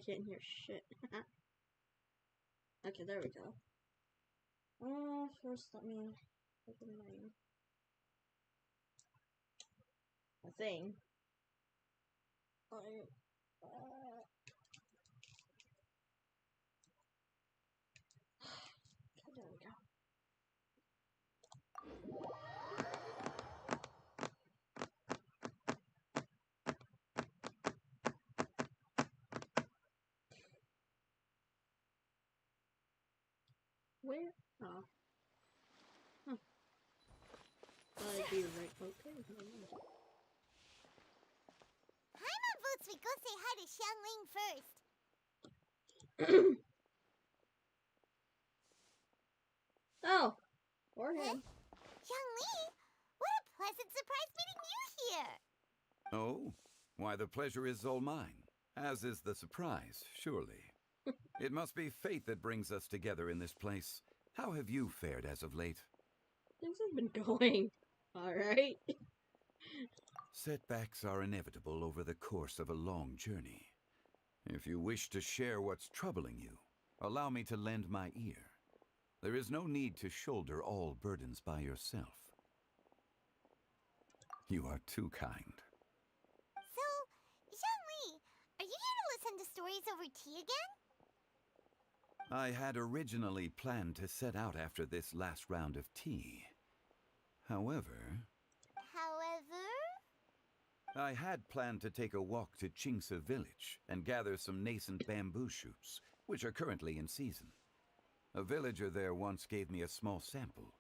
can't hear shit. Okay, there we go. First let me open my thing. Okay, there we go. Where? Oh. I'd be right. Okay. Paimon votes we go say hi to Xiangling first. Oh, or him. Xiangling, what a pleasant surprise meeting you here. Oh, why the pleasure is all mine, as is the surprise, surely. It must be fate that brings us together in this place. How have you fared as of late? Things have been going alright. Setbacks are inevitable over the course of a long journey. If you wish to share what's troubling you, allow me to lend my ear. There is no need to shoulder all burdens by yourself. You are too kind. So, Xiangling, are you here to listen to stories over tea again? I had originally planned to set out after this last round of tea. However, I had planned to take a walk to Qingse village and gather some nascent bamboo shoots, which are currently in season. A villager there once gave me a small sample,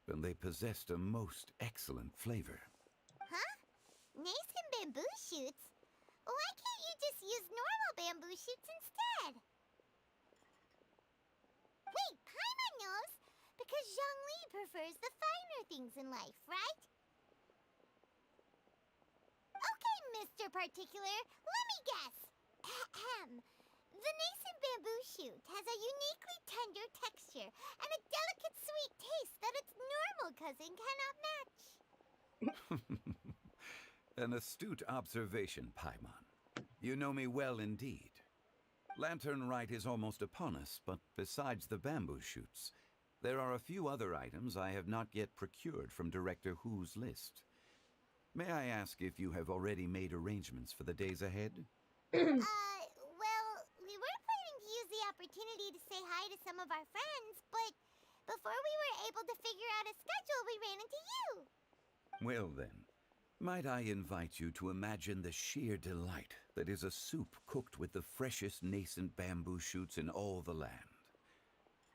and they possessed a most excellent flavor. Huh? Nascent bamboo shoots? Why can't you just use normal bamboo shoots instead? Wait, Paimon knows! Because Zhongli prefers the finer things in life, right? Okay, Mr. Particular, let me guess. Ahem. The nascent bamboo shoot has a uniquely tender texture and a delicate sweet taste that its normal cousin cannot match. An astute observation, Paimon. You know me well indeed. Lantern Rite is almost upon us, but besides the bamboo shoots, there are a few other items I have not yet procured from Director Hu's list. May I ask if you have already made arrangements for the days ahead? Well, we were planning to use the opportunity to say hi to some of our friends, but before we were able to figure out a schedule, we ran into you. Well then, might I invite you to imagine the sheer delight that is a soup cooked with the freshest nascent bamboo shoots in all the land.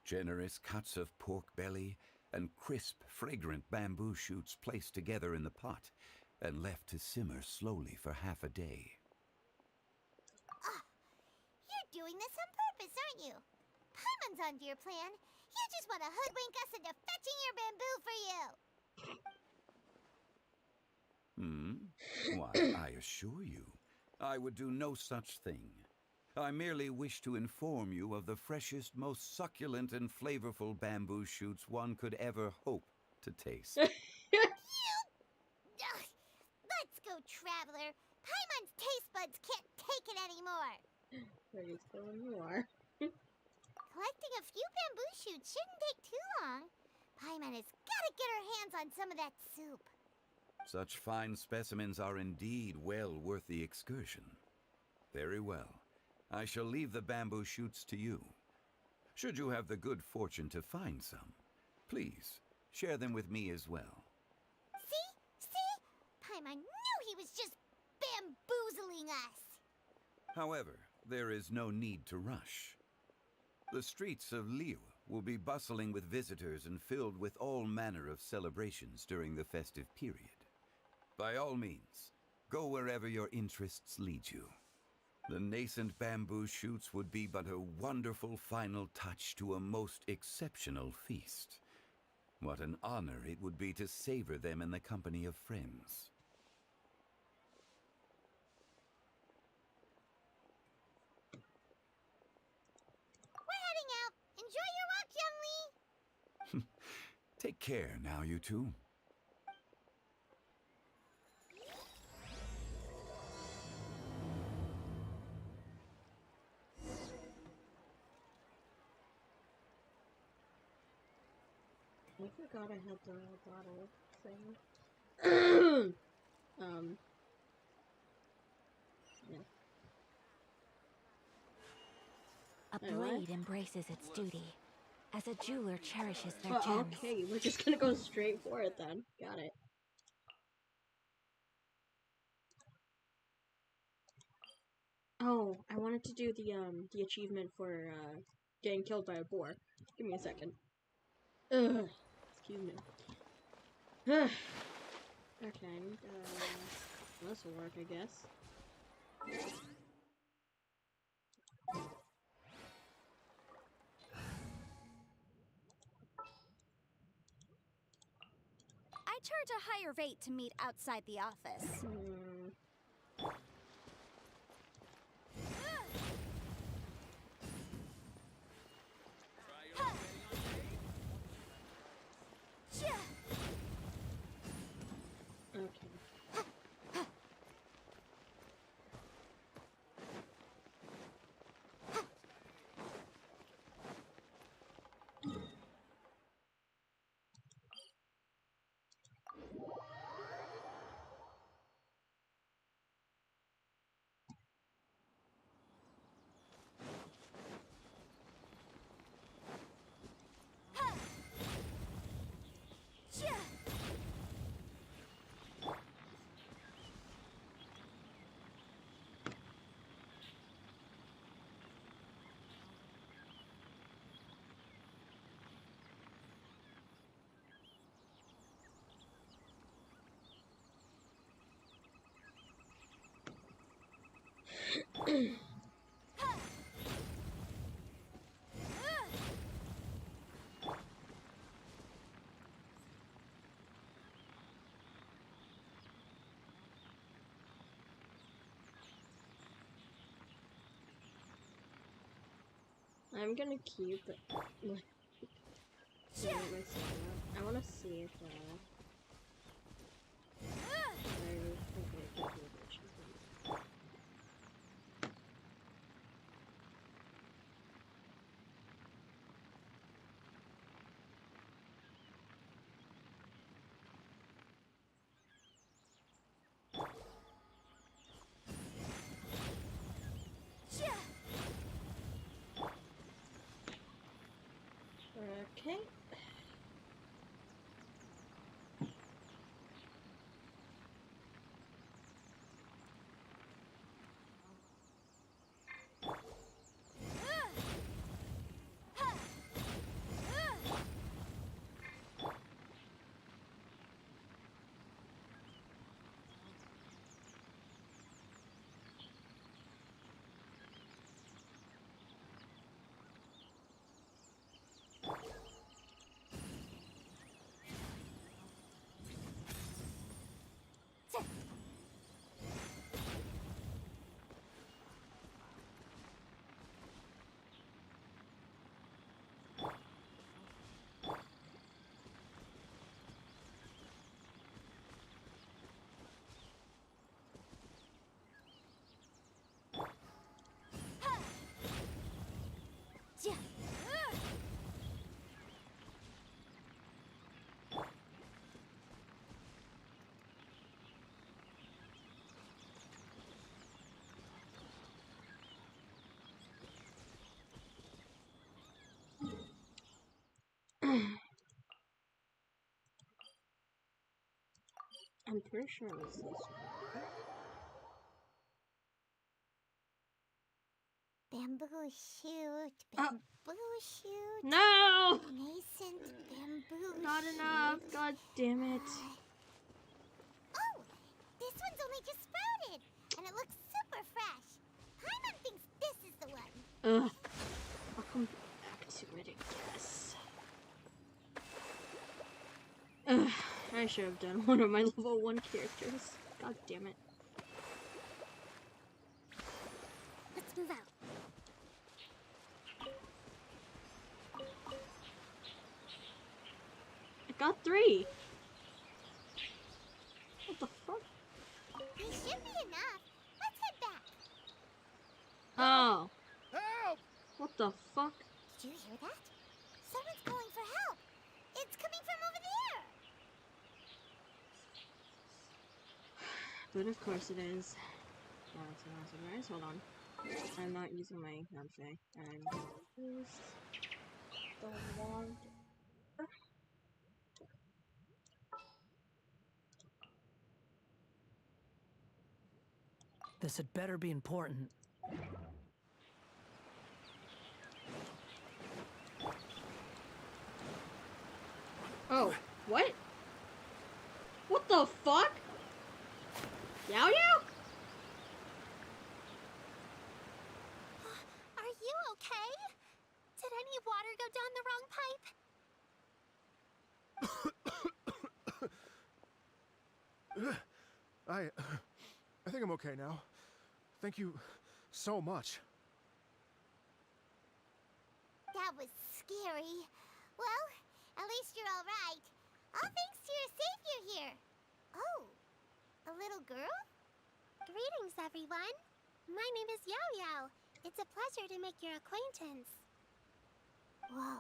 Generous cuts of pork belly and crisp, fragrant bamboo shoots placed together in the pot and left to simmer slowly for half a day. You're doing this on purpose, aren't you? Paimon's onto your plan. You just want to hoodwink us into fetching your bamboo for you. Why, I assure you, I would do no such thing. I merely wish to inform you of the freshest, most succulent and flavorful bamboo shoots one could ever hope to taste. Let's go, Traveler. Paimon's taste buds can't take it anymore. Where you going you are? Collecting a few bamboo shoots shouldn't take too long. Paimon has got to get her hands on some of that soup. Such fine specimens are indeed well worth the excursion. Very well. I shall leave the bamboo shoots to you. Should you have the good fortune to find some, please share them with me as well. See? Paimon knew he was just bamboozling us. However, there is no need to rush. The streets of Liu will be bustling with visitors and filled with all manner of celebrations during the festive period. By all means, go wherever your interests lead you. The nascent bamboo shoots would be but a wonderful final touch to a most exceptional feast. What an honor it would be to savor them in the company of friends. We're heading out. Enjoy your walk, young Lee. Take care now, you two. I forgot I had the bottle thing. Yeah. A Wait, what? blade embraces its duty, as a jeweler cherishes their Oh, gems. okay, we're just gonna go straight for it then. Got it. Oh, I wanted to do the achievement for getting killed by a boar. Give me a second. Ugh. Excuse me. Ugh. Okay. This will work, I guess. I charge a higher rate to meet outside the office. Okay. I'm gonna keep like I wanna see if okay. I'm pretty sure it was this one. Bamboo shoot, bamboo shoot. No! Nascent bamboo Not shoot. enough. God damn it. Oh, this one's only just sprouted, and it looks super fresh. Paimon thinks this is the one. Ugh. I'll come back to it, I guess. Ugh. I should have done one of my level 1 characters. God damn it. Let's move out. I got 3. What the fuck? This should be enough. Let's head back. Oh. Help! What the fuck? Did you hear that? Someone's calling for help. It's coming from But of course it is. Guys, hold on. I'm not using my Nanfei. I'm gonna use the wand. This had better be important. Oh, what? What the fuck? Yao Yao? Are you okay? Did any water go down the wrong pipe? I think I'm okay now. Thank you so much. That was scary. Well, at least you're all right. All thanks to your savior here. Oh, a little girl? Greetings, everyone. My name is Yao Yao. It's a pleasure to make your acquaintance. Whoa,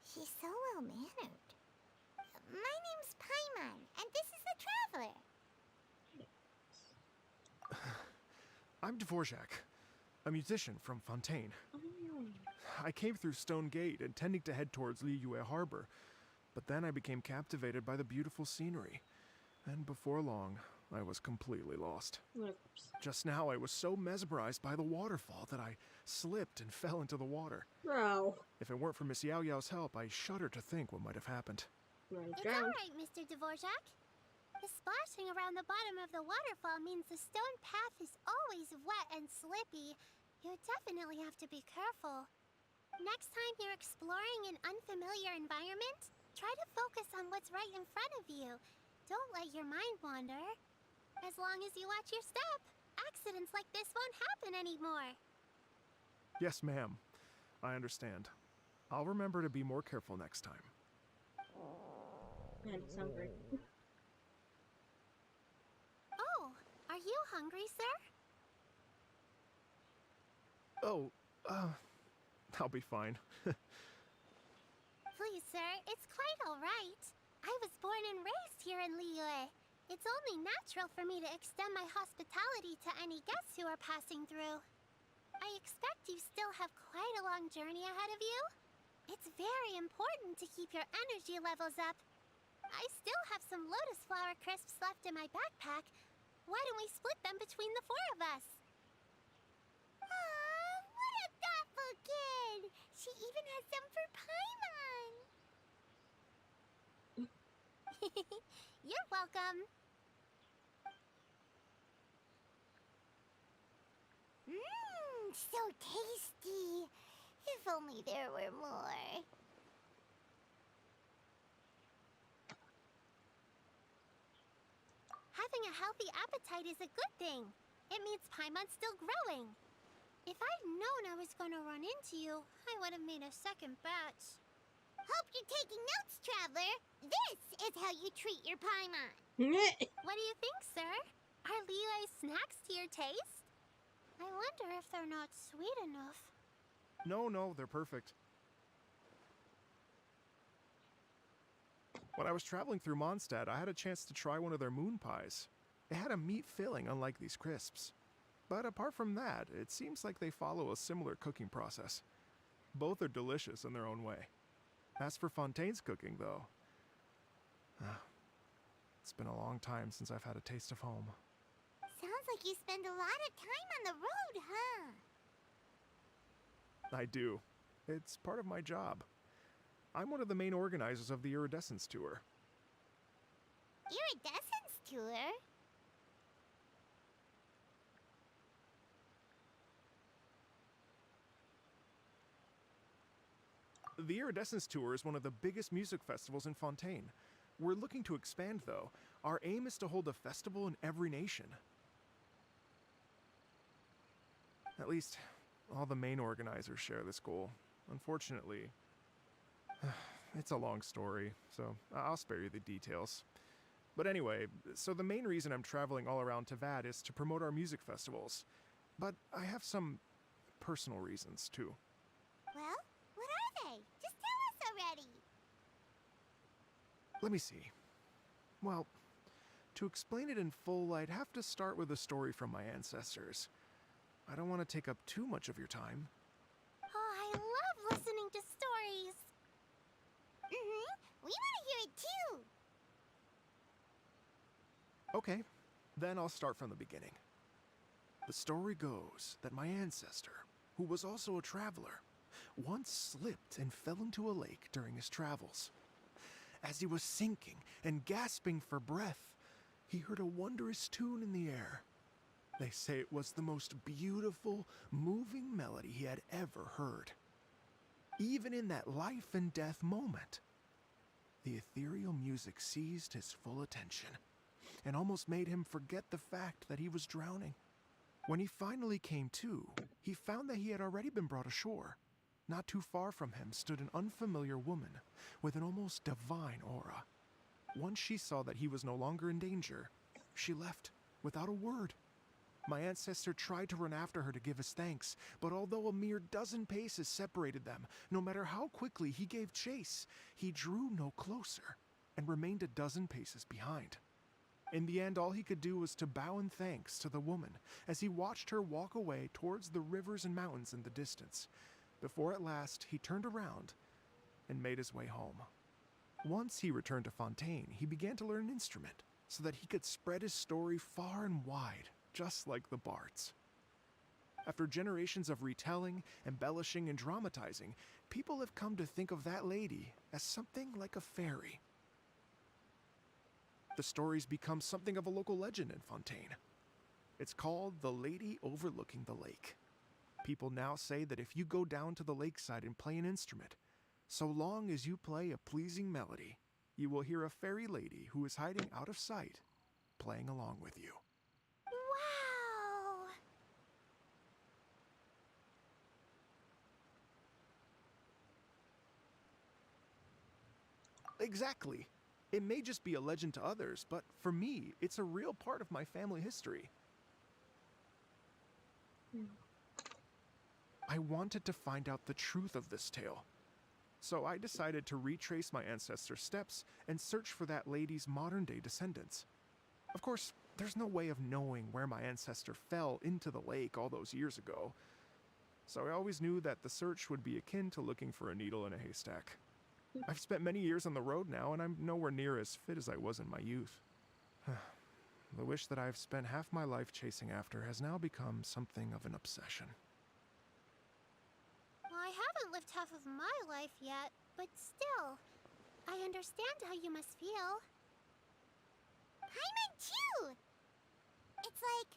she's so well-mannered. My name's Paimon, and this is the Traveler. I'm Dvorak, a musician from Fontaine. Oh. I came through Stone Gate intending to head towards Liyue Harbor, but then I became captivated by the beautiful scenery. And before long, I was completely lost. Just now, I was so mesmerized by the waterfall that I slipped and fell into the water. Bro. If it weren't for Miss Yao Yao's help, I shudder to think what might have happened. It's alright, Mr. Dvorak. The splashing around the bottom of the waterfall means the stone path is always wet and slippy. You definitely have to be careful. Next time you're exploring an unfamiliar environment, try to focus on what's right in front of you. Don't let your mind wander. As long as you watch your step, accidents like this won't happen anymore. Yes, ma'am. I understand. I'll remember to be more careful next time. Man, it's hungry. Oh, are you hungry, sir? Oh, I'll be fine. Please, sir, it's quite all right. I was born and raised here in Liyue. It's only natural for me to extend my hospitality to any guests who are passing through. I expect you still have quite a long journey ahead of you. It's very important to keep your energy levels up. I still have some lotus flower crisps left in my backpack. Why don't we split them between the four of us? Aw, what a thoughtful kid! She even has some for Paimon! You're welcome. Mmm, so tasty. If only there were more. Having a healthy appetite is a good thing. It means Paimon's still growing. If I'd known I was gonna run into you, I would have made a second batch. Hope you're taking notes, Traveler. This is how you treat your Paimon. What do you think, sir? Are Liyue snacks to your taste? I wonder if they're not sweet enough. No, they're perfect. When I was traveling through Mondstadt, I had a chance to try one of their moon pies. It had a meat filling, unlike these crisps. But apart from that, it seems like they follow a similar cooking process. Both are delicious in their own way. As for Fontaine's cooking, though, it's been a long time since I've had a taste of home. Sounds like you spend a lot of time on the road, huh? I do. It's part of my job. I'm one of the main organizers of the Iridescence Tour. Iridescence Tour? The Iridescence Tour is one of the biggest music festivals in Fontaine. We're looking to expand, though. Our aim is to hold a festival in every nation. At least, all the main organizers share this goal. Unfortunately, it's a long story, so I'll spare you the details. But anyway, so the main reason I'm traveling all around Tavad is to promote our music festivals. But I have some personal reasons, too. Well, what are they? Just tell us already. Let me see. Well, To explain it in full, I'd have to start with a story from my ancestors. I don't want to take up too much of your time. Oh, I love listening to stories. We want to hear it too. Okay, then I'll start from the beginning. The story goes that my ancestor, who was also a traveler, once slipped and fell into a lake during his travels. As he was sinking and gasping for breath, he heard a wondrous tune in the air. They say it was the most beautiful, moving melody he had ever heard. Even in that life and death moment, the ethereal music seized his full attention and almost made him forget the fact that he was drowning. When he finally came to, he found that he had already been brought ashore. Not too far from him stood an unfamiliar woman with an almost divine aura. Once she saw that he was no longer in danger, she left without a word. My ancestor tried to run after her to give his thanks, but although a mere dozen paces separated them, no matter how quickly he gave chase, he drew no closer and remained a dozen paces behind. In the end, all he could do was to bow in thanks to the woman as he watched her walk away towards the rivers and mountains in the distance, before at last he turned around and made his way home. Once he returned to Fontaine, he began to learn an instrument so that he could spread his story far and wide, just like the bards. After generations of retelling, embellishing, and dramatizing, people have come to think of that lady as something like a fairy. The story's become something of a local legend in Fontaine. It's called the Lady Overlooking the Lake. People now say that if you go down to the lakeside and play an instrument, so long as you play a pleasing melody, you will hear a fairy lady who is hiding out of sight, playing along with you. Wow! Exactly. It may just be a legend to others, but for me, it's a real part of my family history. I wanted to find out the truth of this tale. So I decided to retrace my ancestors' steps and search for that lady's modern-day descendants. Of course, there's no way of knowing where my ancestor fell into the lake all those years ago. So I always knew that the search would be akin to looking for a needle in a haystack. I've spent many years on the road now, and I'm nowhere near as fit as I was in my youth. The wish that I've spent half my life chasing after has now become something of an obsession. Well, I haven't lived half of my life yet, but still, I understand how you must feel. Paimon too! It's like...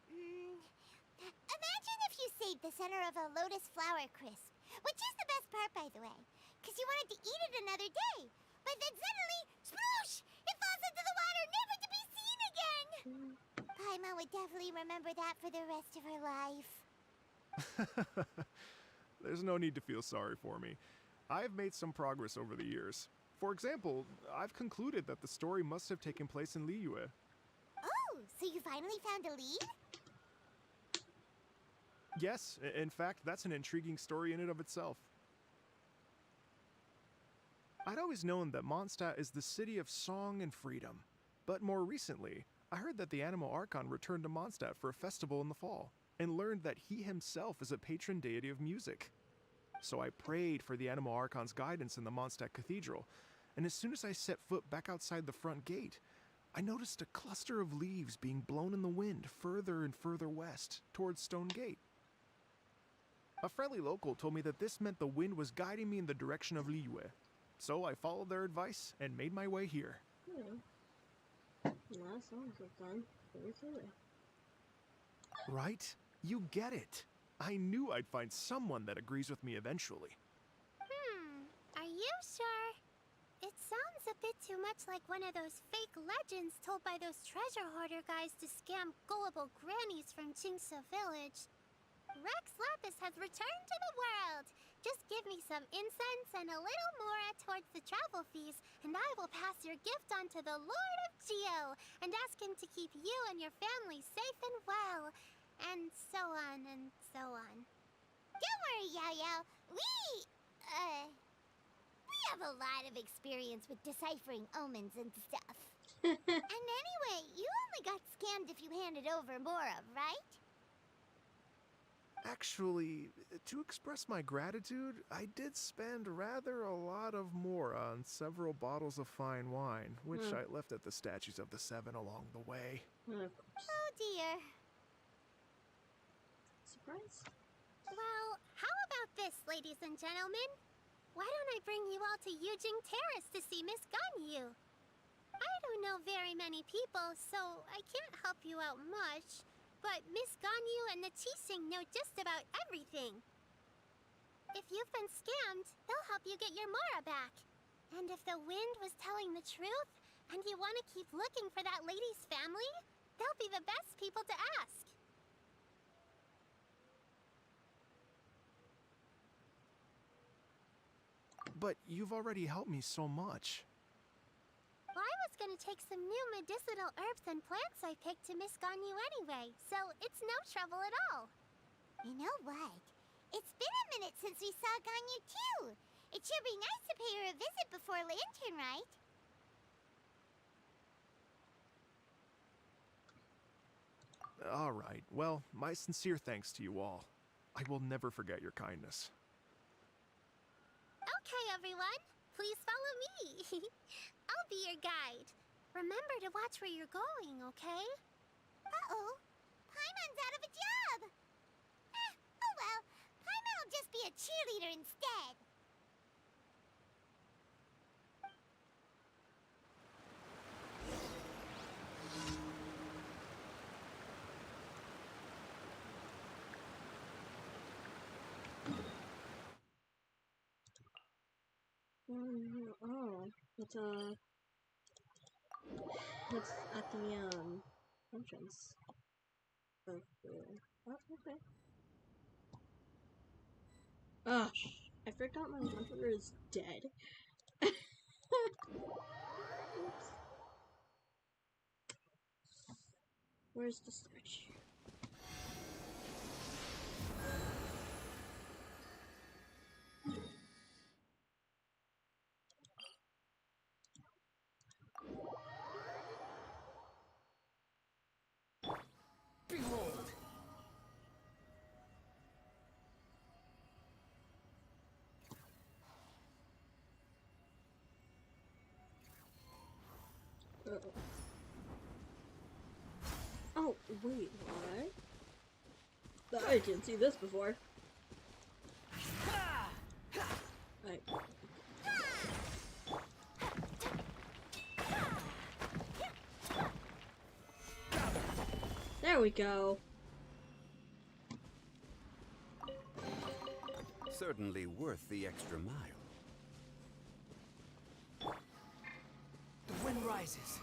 imagine if you saved the center of a lotus flower crisp, which is the best part, by the way, because you wanted to eat it another day. But then suddenly, sploosh! It falls into the water, never to be seen again! Paimon would definitely remember that for the rest of her life. There's no need to feel sorry for me. I've made some progress over the years. For example, I've concluded that the story must have taken place in Liyue. Oh, so you finally found a lead? Yes, in fact, that's an intriguing story in and of itself. I'd always known that Mondstadt is the city of song and freedom, but more recently, I heard that the Anemo Archon returned to Mondstadt for a festival in the fall, and learned that he himself is a patron deity of music. So I prayed for the Anemo Archon's guidance in the Mondstadt Cathedral, and as soon as I set foot back outside the front gate, I noticed a cluster of leaves being blown in the wind further and further west, towards Stone Gate. A friendly local told me that this meant the wind was guiding me in the direction of Liyue, so I followed their advice and made my way here. That sounds like fun. Very silly. Right? You get it. I knew I'd find someone that agrees with me eventually. Are you sure? It sounds a bit too much like one of those fake legends told by those treasure hoarder guys to scam gullible grannies from Jingsa Village. Rex Lapis has returned to the world. Just give me some incense and a little mora towards the travel fees, and I will pass your gift on to the Lord of Geo and ask him to keep you and your family safe and well. And so on and so on. Don't worry, Yao Yao. We have a lot of experience with deciphering omens and stuff. And anyway, you only got scammed if you handed over Mora, right? Actually, to express my gratitude, I did spend rather a lot of more on several bottles of fine wine, which I left at the Statues of the Seven along the way. Of course. Oh dear. Surprise? Well, how about this, ladies and gentlemen? Why don't I bring you all to Yujing Terrace to see Miss Ganyu? I don't know very many people, so I can't help you out much. But Miss Ganyu and the Qixing know just about everything. If you've been scammed, they'll help you get your Mora back. And if the wind was telling the truth, and you want to keep looking for that lady's family, they'll be the best people to ask. But you've already helped me so much. Well, I was gonna take some new medicinal herbs and plants I picked to Miss Ganyu anyway, so it's no trouble at all. You know what? It's been a minute since we saw Ganyu too. It should be nice to pay her a visit before Lantern, right? All right, well, my sincere thanks to you all. I will never forget your kindness. Okay, everyone. Please follow me. I'll be your guide. Remember to watch where you're going, okay? Uh-oh. Paimon's out of a job. Oh well. Paimon'll just be a cheerleader instead. Oh, it's at the entrance of the. Oh, okay. Oh, I forgot my hunter is dead. Oops. Where's the statue? Behold! Uh-oh. Oh, wait, what? I didn't see this before. I... There we go. Certainly worth the extra mile. The wind rises.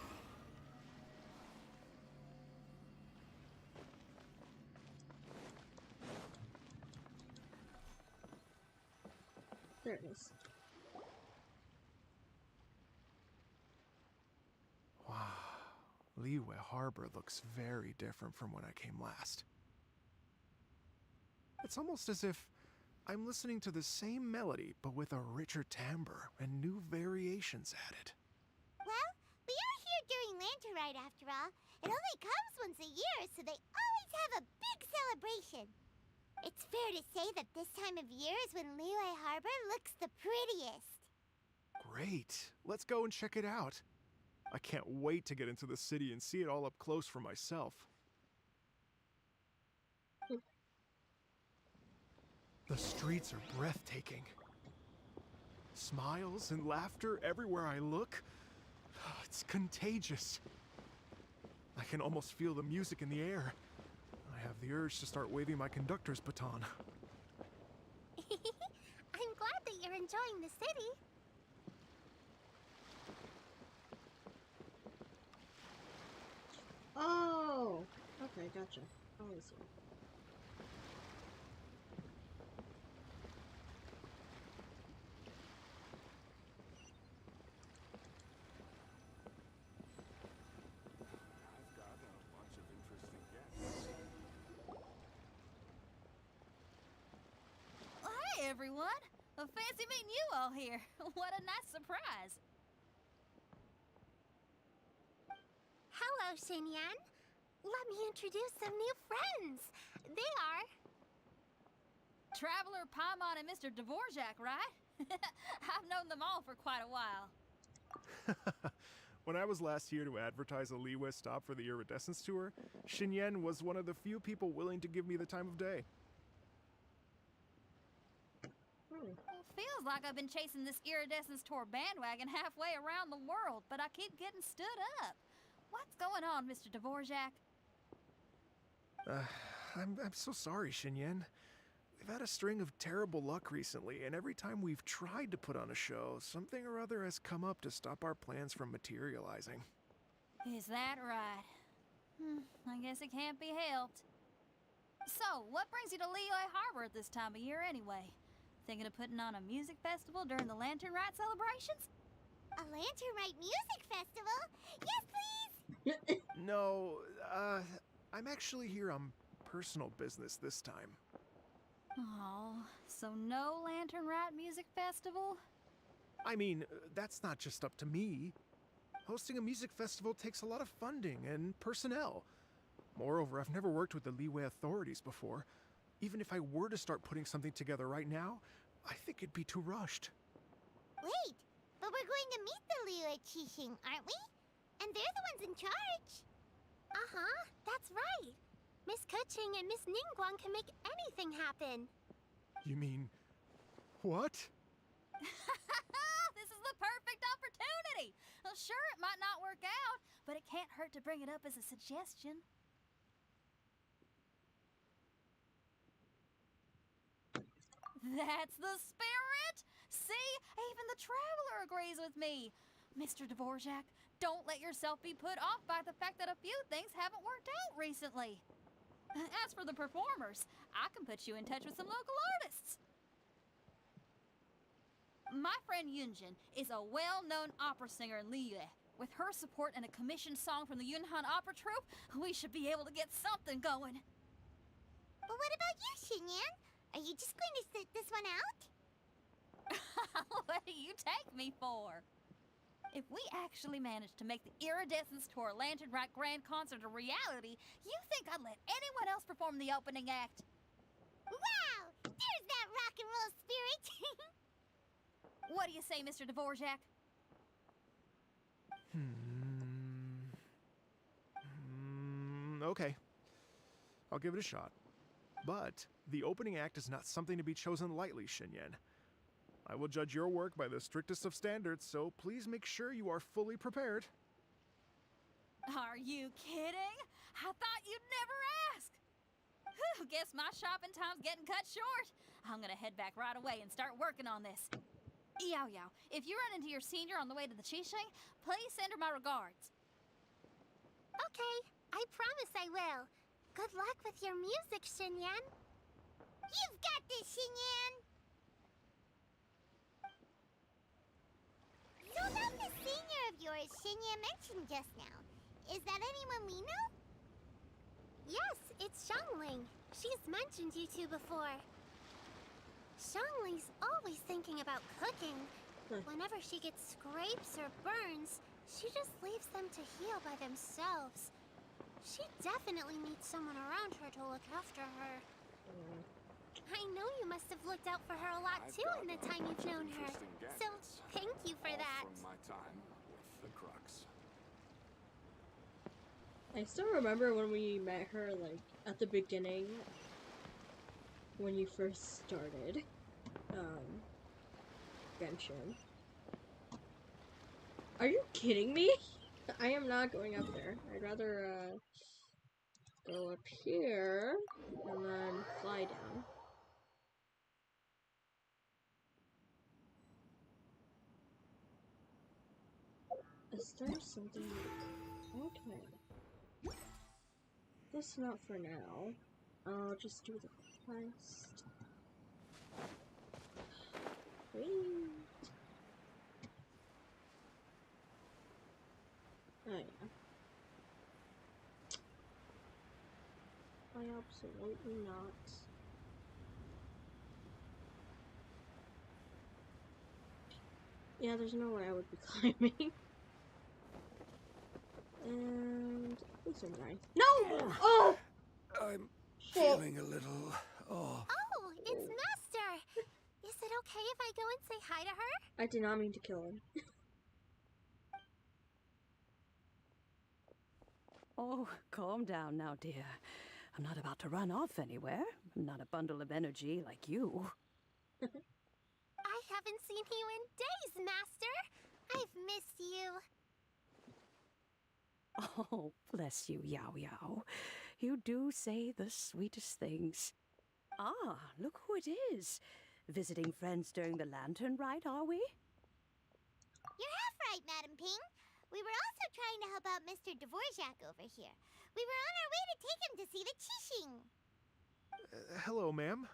There it is. Wow, Liyue Harbor looks very different from when I came last. It's almost as if I'm listening to the same melody, but with a richer timbre and new variations added. Well, we are here during Lantern after all. It only comes once a year, so they always have a big celebration. It's fair to say that this time of year is when Liyue Harbor looks the prettiest. Great, let's go and check it out. I can't wait to get into the city and see it all up close for myself. The streets are breathtaking. Smiles and laughter everywhere I look. It's contagious. I can almost feel the music in the air. I have the urge to start waving my conductor's baton. I'm glad that you're enjoying the city. Oh! Okay, gotcha. Oh, I see. I've got a bunch of interesting guests. Well, hey, everyone! Fancy meeting you all here. What a nice surprise. Hello, Xinyan. Let me introduce some new friends. They are... Traveler, Paimon, and Mr. Dvorak, right? I've known them all for quite a while. When I was last here to advertise a Liyue stop for the Iridescence Tour, Xinyan was one of the few people willing to give me the time of day. Well, feels like I've been chasing this Iridescence Tour bandwagon halfway around the world, but I keep getting stood up. What's going on, Mr. Dvorak? I'm so sorry, Xinyan. We've had a string of terrible luck recently, and every time we've tried to put on a show, something or other has come up to stop our plans from materializing. Is that right? I guess it can't be helped. So, what brings you to Liyue Harbor at this time of year anyway? Thinking of putting on a music festival during the Lantern Rite celebrations? A Lantern Rite Music Festival? Yes, please! No, I'm actually here on personal business this time. Oh, so no Lantern Rite Music Festival? I mean, that's not just up to me. Hosting a music festival takes a lot of funding and personnel. Moreover, I've never worked with the Liyue authorities before. Even if I were to start putting something together right now, I think it'd be too rushed. Wait, but we're going to meet the Liyue Qixing, aren't we? And they're the ones in charge. Uh-huh, that's right. Miss Keqing and Miss Ningguang can make anything happen. You mean... what? This is the perfect opportunity! Well, sure, it might not work out, but it can't hurt to bring it up as a suggestion. That's the spirit! See? Even the Traveler agrees with me. Mr. Dvorak, don't let yourself be put off by the fact that a few things haven't worked out recently. As for the performers, I can put you in touch with some local artists. My friend Yunjin is a well-known opera singer in Liyue. With her support and a commissioned song from the Yunhan Opera Troupe, we should be able to get something going. But what about you, Xinyan? Are you just going to sit this one out? What do you take me for? If we actually manage to make the Iridescence Tour Lantern Rite Grand Concert a reality, you think I'd let anyone else perform the opening act? Wow! There's that rock and roll spirit! What do you say, Mr. Dvorak? Okay. I'll give it a shot. But the opening act is not something to be chosen lightly, Xinyan. I will judge your work by the strictest of standards, so please make sure you are fully prepared. Are you kidding? I thought you'd never ask. Whew, guess my shopping time's getting cut short. I'm gonna head back right away and start working on this. Yao Yao, if you run into your senior on the way to the Qixing, please send her my regards. Okay, I promise I will. Good luck with your music, Xinyan. You've got this, Xinyan! So about the senior of yours Xinyan mentioned just now, is that anyone we know? Yes, it's Xiangling. She's mentioned you two before. Xiangling's always thinking about cooking. Whenever she gets scrapes or burns, she just leaves them to heal by themselves. She definitely needs someone around her to look after her. I know you must have looked out for her a lot too in the time you've known her. So, thank you for that. From my time with the Crux. I still remember when we met her, like, at the beginning, when you first started, Genshin. Are you kidding me? I am not going up there. I'd rather, go up here, and then fly down. Is there something... Okay. This not for now. I'll just do the quest. Wait. Oh yeah. I absolutely not. Yeah, there's no way I would be climbing. And this one's nice. No! Oh! I'm Shit. feeling a little off. Oh, it's Master! Is it okay if I go and say hi to her? I did not mean to kill him. Oh, calm down now, dear. I'm not about to run off anywhere. I'm not a bundle of energy like you. I haven't seen you in days, Master! I've missed you. Oh, bless you, Yao Yao. You do say the sweetest things. Ah, look who it is. Visiting friends during the lantern rite, are we? You're half right, Madam Ping. We were also trying to help out Mr. Dvorak over here. We were on our way to take him to see the Qixing. Hello, ma'am.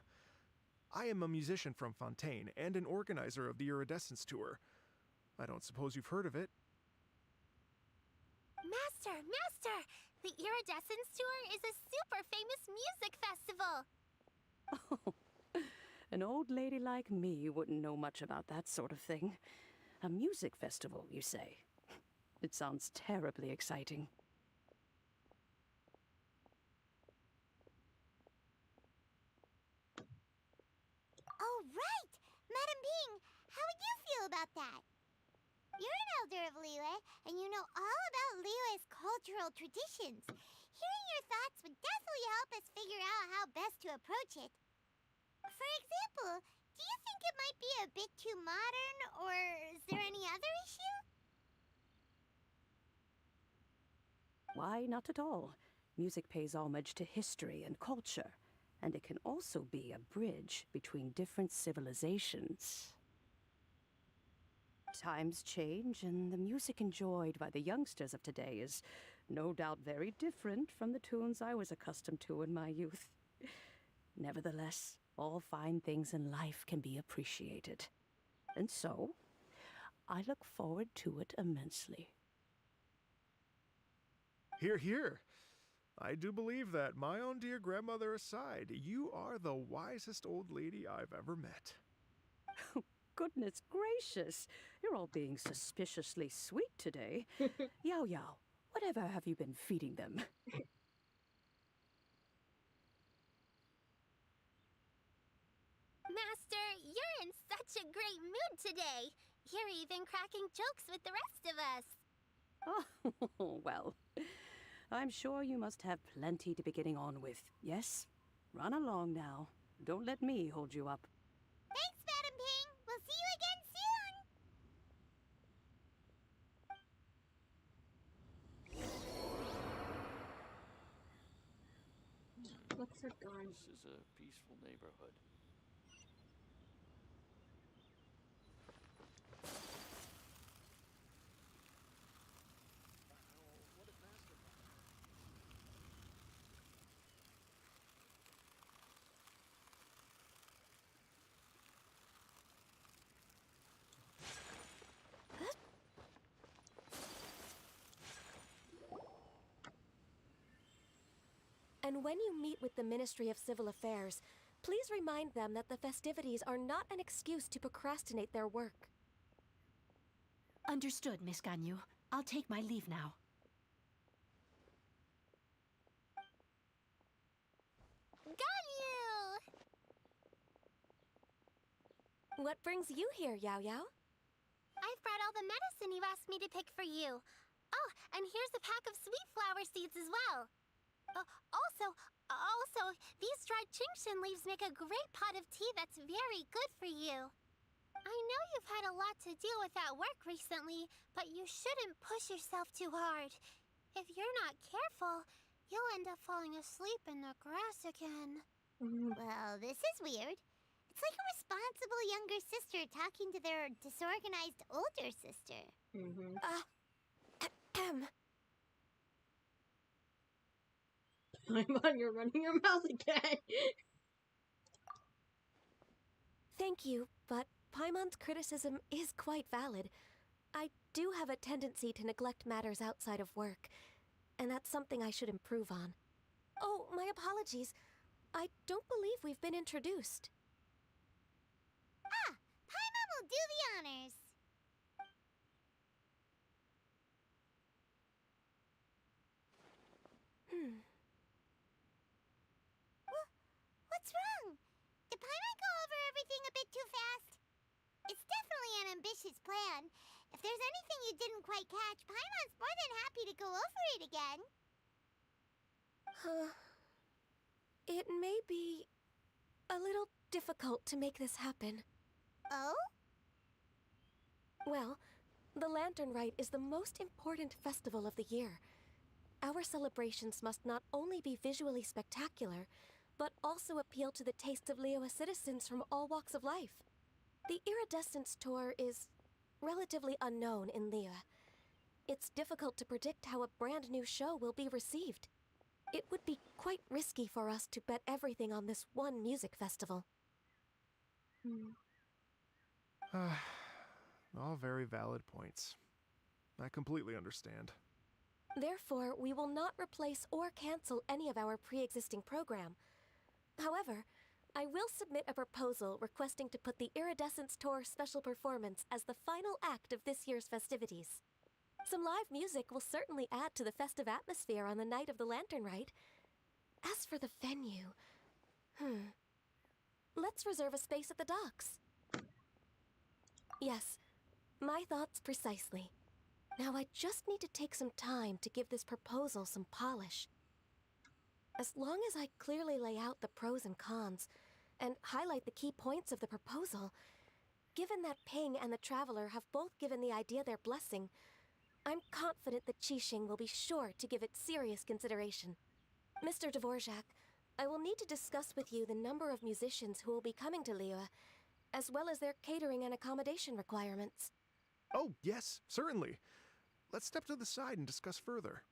I am a musician from Fontaine and an organizer of the Iridescence Tour. I don't suppose you've heard of it. Master! The Iridescence Tour is a super famous music festival. Oh, an old lady like me wouldn't know much about that sort of thing. A music festival, you say? It sounds terribly exciting. Oh, right! Madam Ping, how would you feel about that? You're an elder of Liyue, and you know all about Liyue's cultural traditions. Hearing your thoughts would definitely help us figure out how best to approach it. For example, do you think it might be a bit too modern, or is there any other issue? Why, not at all. Music pays homage to history and culture, and it can also be a bridge between different civilizations. Times change, and the music enjoyed by the youngsters of today is no doubt very different from the tunes I was accustomed to in my youth. Nevertheless, all fine things in life can be appreciated. And so, I look forward to it immensely. Hear, hear. I do believe that, my own dear grandmother aside, you are the wisest old lady I've ever met. Goodness gracious, you're all being suspiciously sweet today. Yao Yao, whatever have you been feeding them? Master, you're in such a great mood today. You're even cracking jokes with the rest of us. Oh, well, I'm sure you must have plenty to be getting on with, yes? Run along now. Don't let me hold you up. Thanks, Madam Ping. We'll see you again soon. What's her gun? This is a peaceful neighborhood. And when you meet with the Ministry of Civil Affairs, please remind them that the festivities are not an excuse to procrastinate their work. Understood, Miss Ganyu. I'll take my leave now. Ganyu! What brings you here, Yao Yao? I've brought all the medicine you asked me to pick for you. Oh, and here's a pack of sweet flower seeds as well. Also, these dried Genshin leaves make a great pot of tea that's very good for you. I know you've had a lot to deal with at work recently, but you shouldn't push yourself too hard. If you're not careful, you'll end up falling asleep in the grass again. Well, this is weird. It's like a responsible younger sister talking to their disorganized older sister. Paimon, you're running your mouth again. Thank you, but Paimon's criticism is quite valid. I do have a tendency to neglect matters outside of work, and that's something I should improve on. Oh, my apologies. I don't believe we've been introduced. Ah, Paimon will do the honors. his plan. If there's anything you didn't quite catch, Paimon's more than happy to go over it again. It may be a little difficult to make this happen. Oh? Well, the Lantern Rite is the most important festival of the year. Our celebrations must not only be visually spectacular, but also appeal to the tastes of Liyue citizens from all walks of life. The Iridescence Tour is relatively unknown in Liyue. It's difficult to predict how a brand new show will be received. It would be quite risky for us to bet everything on this one music festival. All very valid points. I completely understand. Therefore, we will not replace or cancel any of our pre-existing program. However, I will submit a proposal requesting to put the Iridescence Tour special performance as the final act of this year's festivities. Some live music will certainly add to the festive atmosphere on the night of the Lantern Rite. As for the venue, let's reserve a space at the docks. Yes, my thoughts precisely. Now I just need to take some time to give this proposal some polish. As long as I clearly lay out the pros and cons, and highlight the key points of the proposal, given that Ping and the Traveler have both given the idea their blessing, I'm confident that Qixing will be sure to give it serious consideration. Mr. Dvorak, I will need to discuss with you the number of musicians who will be coming to Liyue, as well as their catering and accommodation requirements. Oh, yes, certainly. Let's step to the side and discuss further.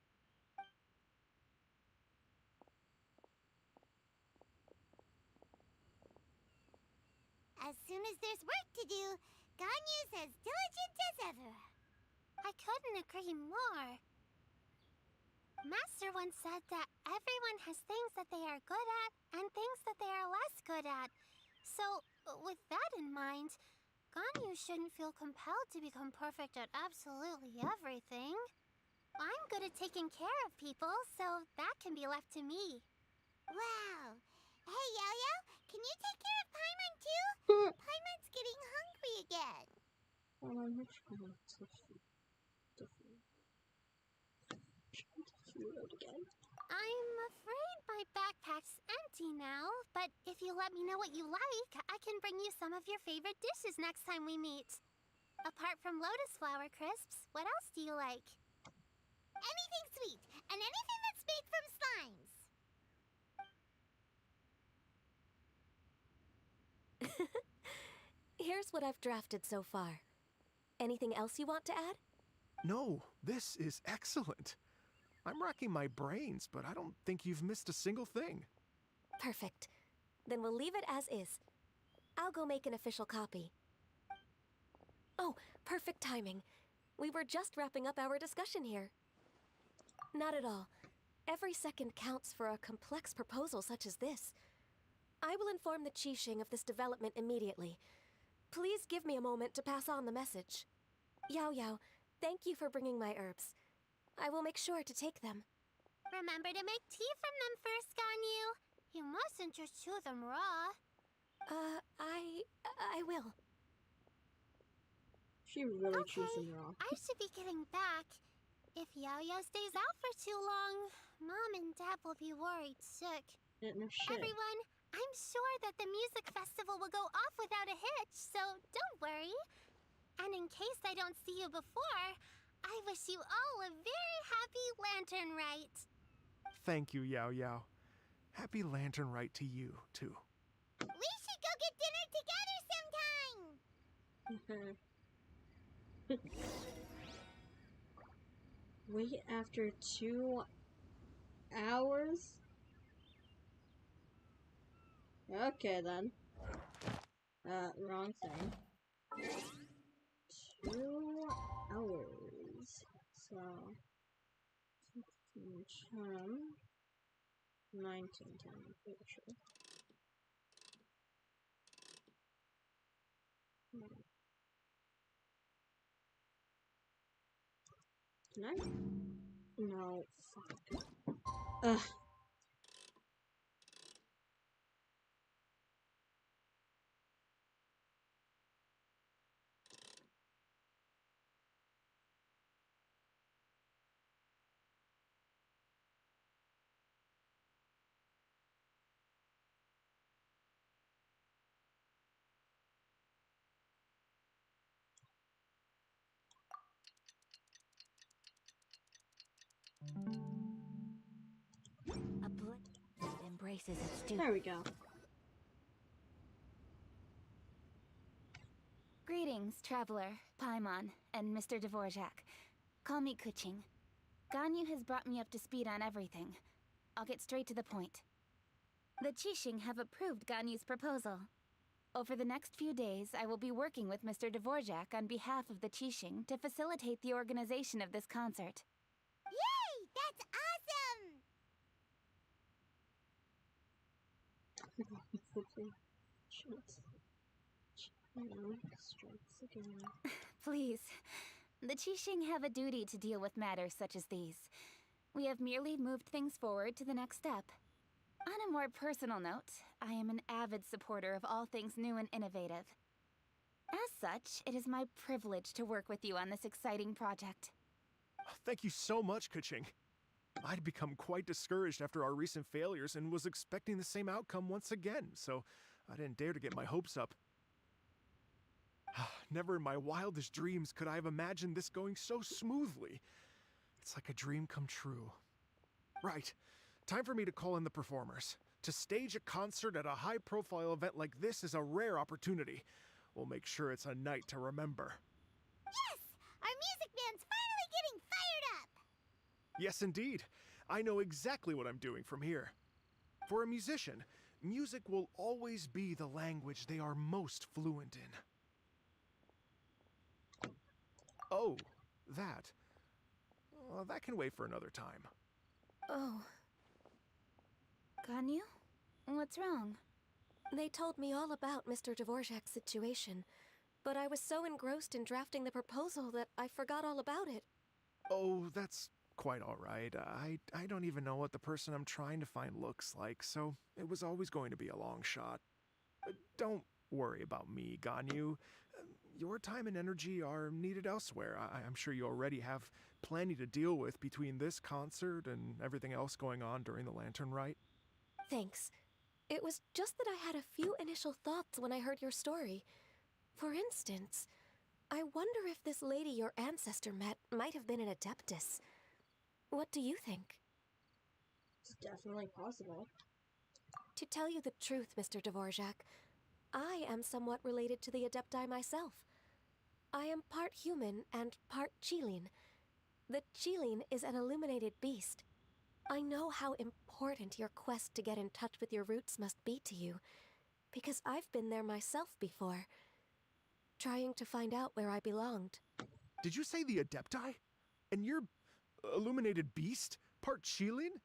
As soon as there's work to do, Ganyu's as diligent as ever. I couldn't agree more. Master once said that everyone has things that they are good at and things that they are less good at. So, with that in mind, Ganyu shouldn't feel compelled to become perfect at absolutely everything. I'm good at taking care of people, so that can be left to me. Wow. Hey, Yo-Yo, can you take care of Paimon too? Paimon's getting hungry again. I'm afraid my backpack's empty now, but if you let me know what you like, I can bring you some of your favorite dishes next time we meet. Apart from lotus flower crisps, what else do you like? Anything sweet, and anything that's made from slimes. Here's what I've drafted so far. Anything else you want to add? No, this is excellent. I'm racking my brains, but I don't think you've missed a single thing. Perfect. Then we'll leave it as is. I'll go make an official copy. Oh, perfect timing. We were just wrapping up our discussion here. Not at all. Every second counts for a complex proposal such as this. I will inform the Qixing of this development immediately. Please give me a moment to pass on the message. Yao Yao, thank you for bringing my herbs. I will make sure to take them. Remember to make tea from them first, Ganyu. You mustn't just chew them raw. I will. She really chews Okay, them raw. I should be getting back. If Yao-Yao stays out for too long, Mom and Dad will be worried sick. No shit. Everyone, I'm sure that the music festival will go off without a hitch, so don't worry. And in case I don't see you before, I wish you all a very happy Lantern Rite. Thank you, Yao Yao. Happy Lantern Rite to you, too. We should go get dinner together sometime. Wait after 2 hours? Okay then. Wrong thing. 2 hours. So 16, 19, 10, pretty sure. Can I? No, fuck. Ugh. embraces its due. There we go. Greetings, traveler, Paimon, and Mr. Dvorak. Call me Kuching. Ganyu has brought me up to speed on everything. I'll get straight to the point. The Qixing have approved Ganyu's proposal. Over the next few days, I will be working with Mr. Dvorak on behalf of the Qixing to facilitate the organization of this concert. Yay! That's awesome! Strikes again. Please. The Qixing have a duty to deal with matters such as these. We have merely moved things forward to the next step. On a more personal note, I am an avid supporter of all things new and innovative. As such, it is my privilege to work with you on this exciting project. Thank you so much, Kuching. I'd become quite discouraged after our recent failures and was expecting the same outcome once again, so I didn't dare to get my hopes up. Never in my wildest dreams could I have imagined this going so smoothly. It's like a dream come true. Right. Time for me to call in the performers. To stage a concert at a high-profile event like this is a rare opportunity. We'll make sure it's a night to remember. Yes! Our music band's finally getting fired up! Yes, indeed. I know exactly what I'm doing from here. For a musician, music will always be the language they are most fluent in. Oh, that. That can wait for another time. Oh. Ganyu? What's wrong? They told me all about Mr. Dvorak's situation, but I was so engrossed in drafting the proposal that I forgot all about it. Oh, that's quite all right. I don't even know what the person I'm trying to find looks like, so it was always going to be a long shot. Don't worry about me, Ganyu. Your time and energy are needed elsewhere. I'm sure you already have plenty to deal with between this concert and everything else going on during the Lantern Rite. Thanks. It was just that I had a few initial thoughts when I heard your story. For instance, I wonder if this lady your ancestor met might have been an Adeptus. What do you think? It's definitely possible. To tell you the truth, Mr. Dvorak, I am somewhat related to the Adepti myself. I am part human and part Qilin. The Qilin is an illuminated beast. I know how important your quest to get in touch with your roots must be to you, because I've been there myself before, trying to find out where I belonged. Did you say the Adepti? And you're illuminated beast? Part Qilin?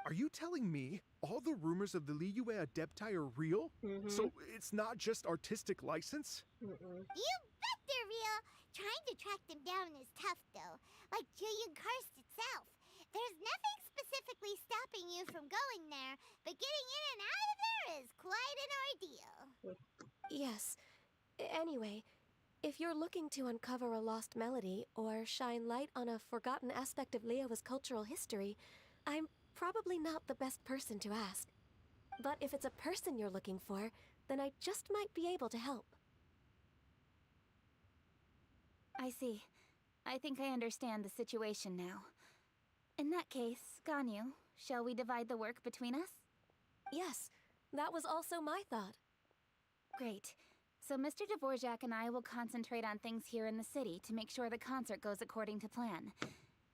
Are you telling me all the rumors of the Liyue Adepti are real? So it's not just artistic license? You bet they're real! Trying to track them down is tough, though. Like Julian Karst itself. There's nothing specifically stopping you from going there, but getting in and out of there is quite an ordeal. Yes. Anyway, if you're looking to uncover a lost melody or shine light on a forgotten aspect of Liyue's cultural history, I'm probably not the best person to ask. But if it's a person you're looking for, then I just might be able to help. I see. I think I understand the situation now. In that case, Ganyu, shall we divide the work between us? Yes, that was also my thought. Great. So Mr. Dvorak and I will concentrate on things here in the city to make sure the concert goes according to plan.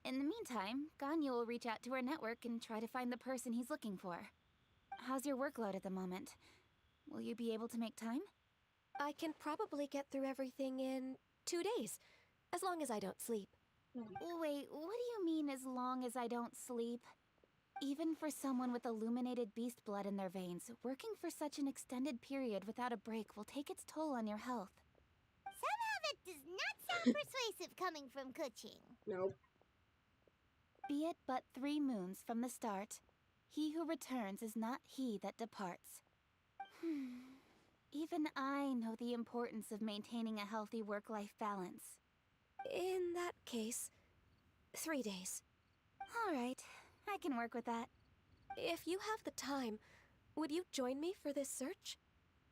In the meantime, Ganyu will reach out to our network and try to find the person he's looking for. How's your workload at the moment? Will you be able to make time? I can probably get through everything in 2 days, as long as I don't sleep. Wait, what do you mean as long as I don't sleep? Even for someone with illuminated beast blood in their veins, working for such an extended period without a break will take its toll on your health. Somehow that does not sound persuasive coming from Kuching. Nope. Be it but 3 moons from the start, he who returns is not he that departs. Even I know the importance of maintaining a healthy work-life balance. In that case, 3 days. All right, I can work with that. If you have the time, would you join me for this search?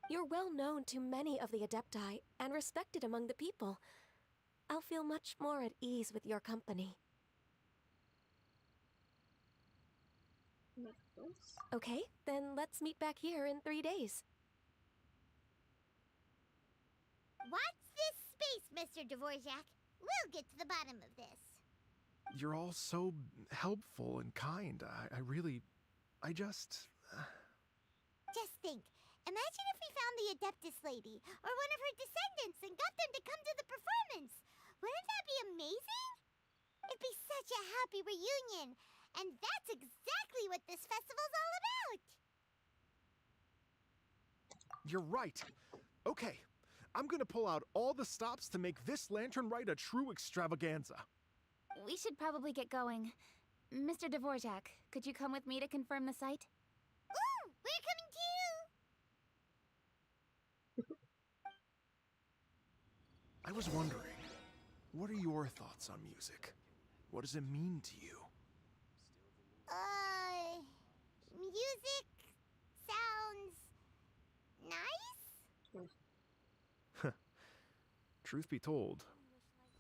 You're well known to many of the Adepti and respected among the people. I'll feel much more at ease with your company. Okay, then let's meet back here in 3 days. Watch this space, Mr. Dvorak. We'll get to the bottom of this. You're all so helpful and kind. I just... Just think. Imagine if we found the Adeptus lady, or one of her descendants, and got them to come to the performance. Wouldn't that be amazing? It'd be such a happy reunion. And that's exactly what this festival's all about. You're right. Okay, I'm gonna pull out all the stops to make this lantern ride a true extravaganza. We should probably get going. Mr. Dvorak, could you come with me to confirm the site? Ooh, we're coming too! I was wondering, what are your thoughts on music? What does it mean to you? Music sounds nice? Truth be told,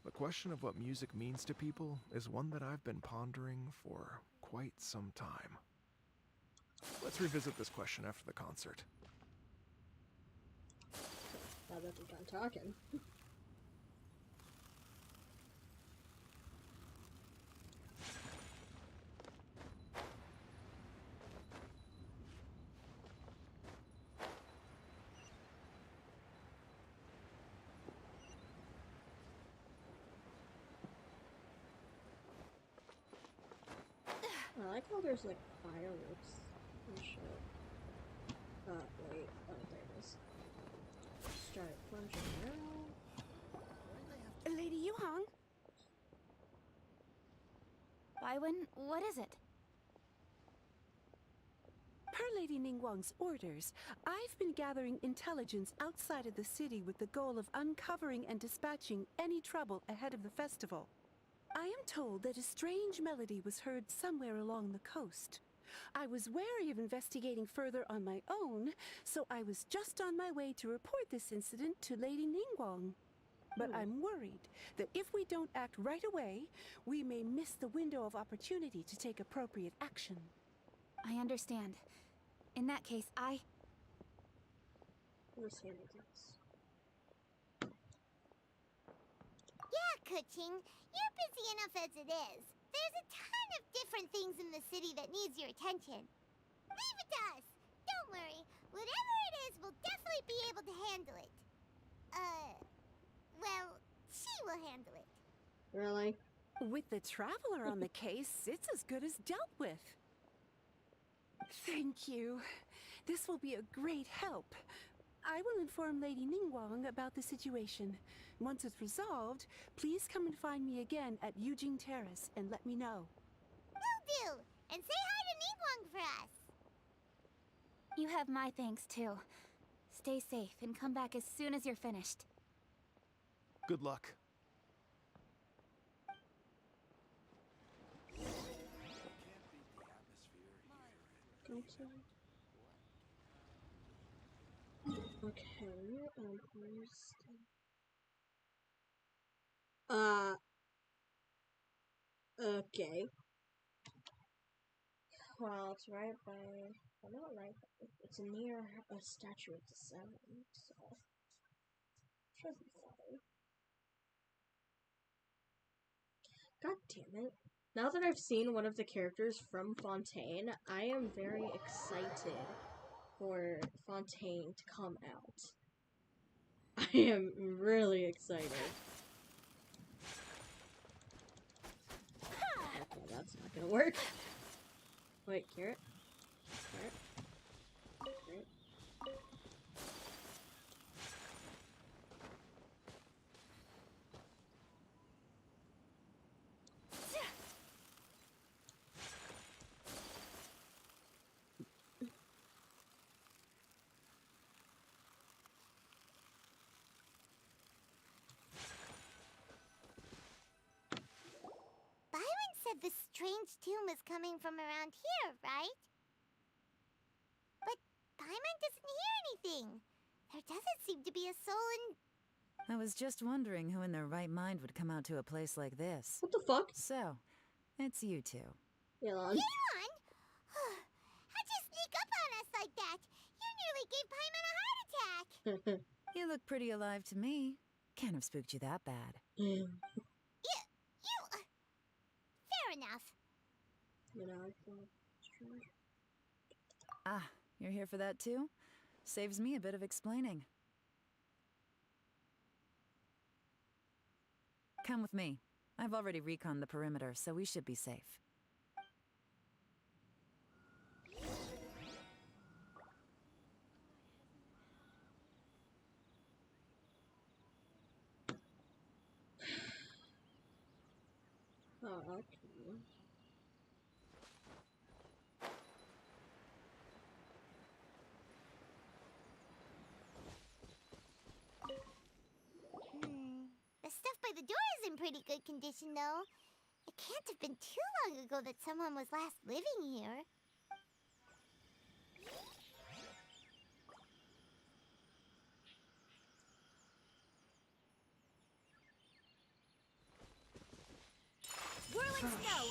the question of what music means to people is one that I've been pondering for quite some time. Let's revisit this question after the concert. Now that we're done talking. I like how there's like fireworks and shit. Wait, oh, there it is. Start plunging now. Lady Yuhong? Baiwen, what is it? Per Lady Ningguang's orders, I've been gathering intelligence outside of the city with the goal of uncovering and dispatching any trouble ahead of the festival. I am told that a strange melody was heard somewhere along the coast. I was wary of investigating further on my own, so I was just on my way to report this incident to Lady Ningguang. But I'm worried that if we don't act right away, we may miss the window of opportunity to take appropriate action. I understand. In that case, Yeah, Kuching, you're busy enough as it is. There's a ton of different things in the city that needs your attention. Leave it to us. Don't worry. Whatever it is, we'll definitely be able to handle it. Well, she will handle it. Really? With the Traveler on the case, it's as good as dealt with. Thank you. This will be a great help. I will inform Lady Ningguang about the situation. Once it's resolved, please come and find me again at Yujing Terrace and let me know. Will do! And say hi to Ningguang for us! you have my thanks too. Stay safe and come back as soon as you're finished. Good luck. Okay, where's okay. Well, it's right by, well, not right by, it's near a statue of the sun, so, should be fine. God damn it. Now that I've seen one of the characters from Fontaine, I am very excited for Fontaine to come out. I am really excited. Okay, that's not gonna work. Wait, carrot? Carrot? Carrot? Byron said the strange tomb is coming from around here, right? But Paimon doesn't hear anything. There doesn't seem to be a soul in... I was just wondering who in their right mind would come out to a place like this. What the fuck? So, it's you two. Yelan. Yelan? like that? You nearly gave Paimon a heart attack. You look pretty alive to me. Can't have spooked you that bad. You... Fair enough. Ah, you're here for that too? Saves me a bit of explaining. Come with me. I've already reconned the perimeter, so we should be safe. Oh, okay. The stuff by the door is in pretty good condition, though. It can't have been too long ago that someone was last living here. Whirling snow!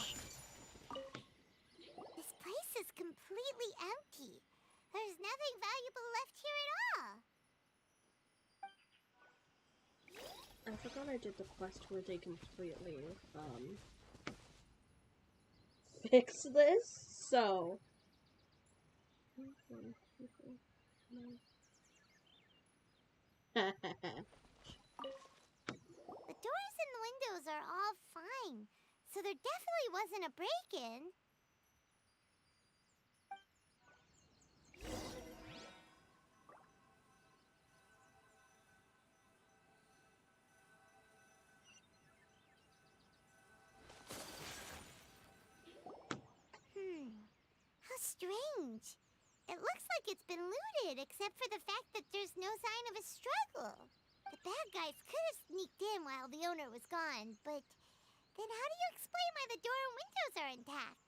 This place is completely empty. There's nothing valuable left here at all. I forgot I did the quest where they completely, fix this, so... The doors and the windows are all fine, so there definitely wasn't a break-in. How strange. It looks like it's been looted, except for the fact that there's no sign of a struggle. The bad guys could have sneaked in while the owner was gone, but then how do you explain why the door and windows are intact?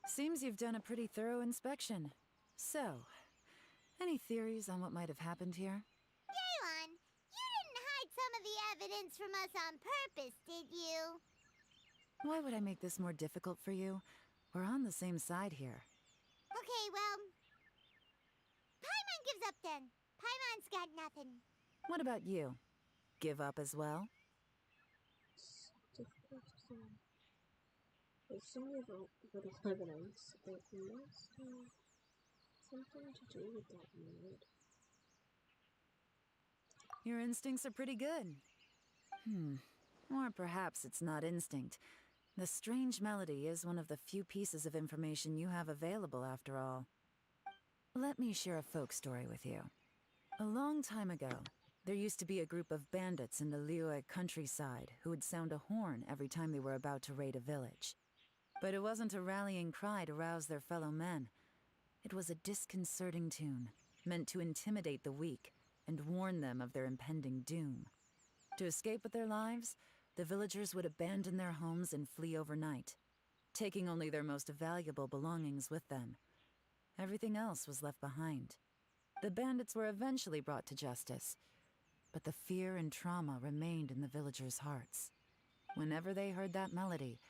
Seems you've done a pretty thorough inspection. So, any theories on what might have happened here? Yelan, you didn't hide some of the evidence from us on purpose, did you? Why would I make this more difficult for you? We're on the same side here. Okay, well... Paimon gives up then. Paimon's got nothing. What about you? Give up as well? There's so many little evidence. It must have something to do with that mood. Your instincts are pretty good. Or perhaps it's not instinct. The strange melody is one of the few pieces of information you have available, after all. Let me share a folk story with you. A long time ago, there used to be a group of bandits in the Liyue countryside who would sound a horn every time they were about to raid a village. But it wasn't a rallying cry to rouse their fellow men. It was a disconcerting tune, meant to intimidate the weak and warn them of their impending doom. To escape with their lives, the villagers would abandon their homes and flee overnight, taking only their most valuable belongings with them. Everything else was left behind. The bandits were eventually brought to justice, but the fear and trauma remained in the villagers' hearts. Whenever they heard that melody,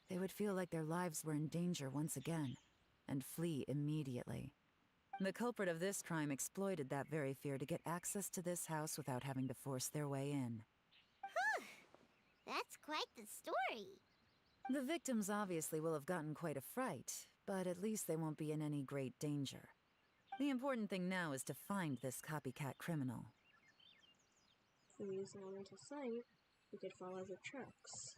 they would feel like their lives were in danger once again, and flee immediately. The culprit of this crime exploited that very fear to get access to this house without having to force their way in. That's quite the story. The victims obviously will have gotten quite a fright, but at least they won't be in any great danger. The important thing now is to find this copycat criminal. If we use the elemental sight, we could follow the tracks.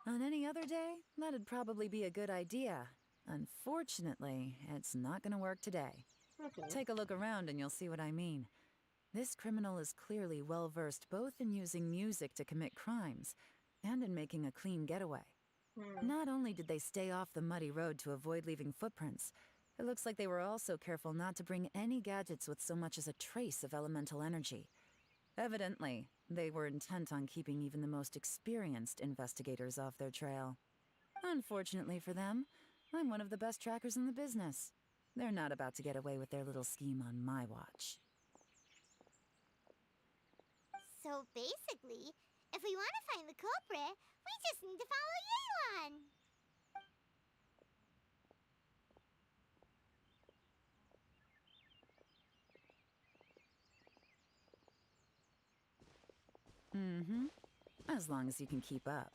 On any other day, that'd probably be a good idea. Unfortunately, it's not gonna work today. Okay. Take a look around and you'll see what I mean. This criminal is clearly well-versed both in using music to commit crimes and in making a clean getaway. Not only did they stay off the muddy road to avoid leaving footprints, it looks like they were also careful not to bring any gadgets with so much as a trace of elemental energy. Evidently, they were intent on keeping even the most experienced investigators off their trail. Unfortunately for them, I'm one of the best trackers in the business. They're not about to get away with their little scheme on my watch. So basically, if we want to find the culprit, we just need to follow Yelan. Mm-hmm. As long as you can keep up.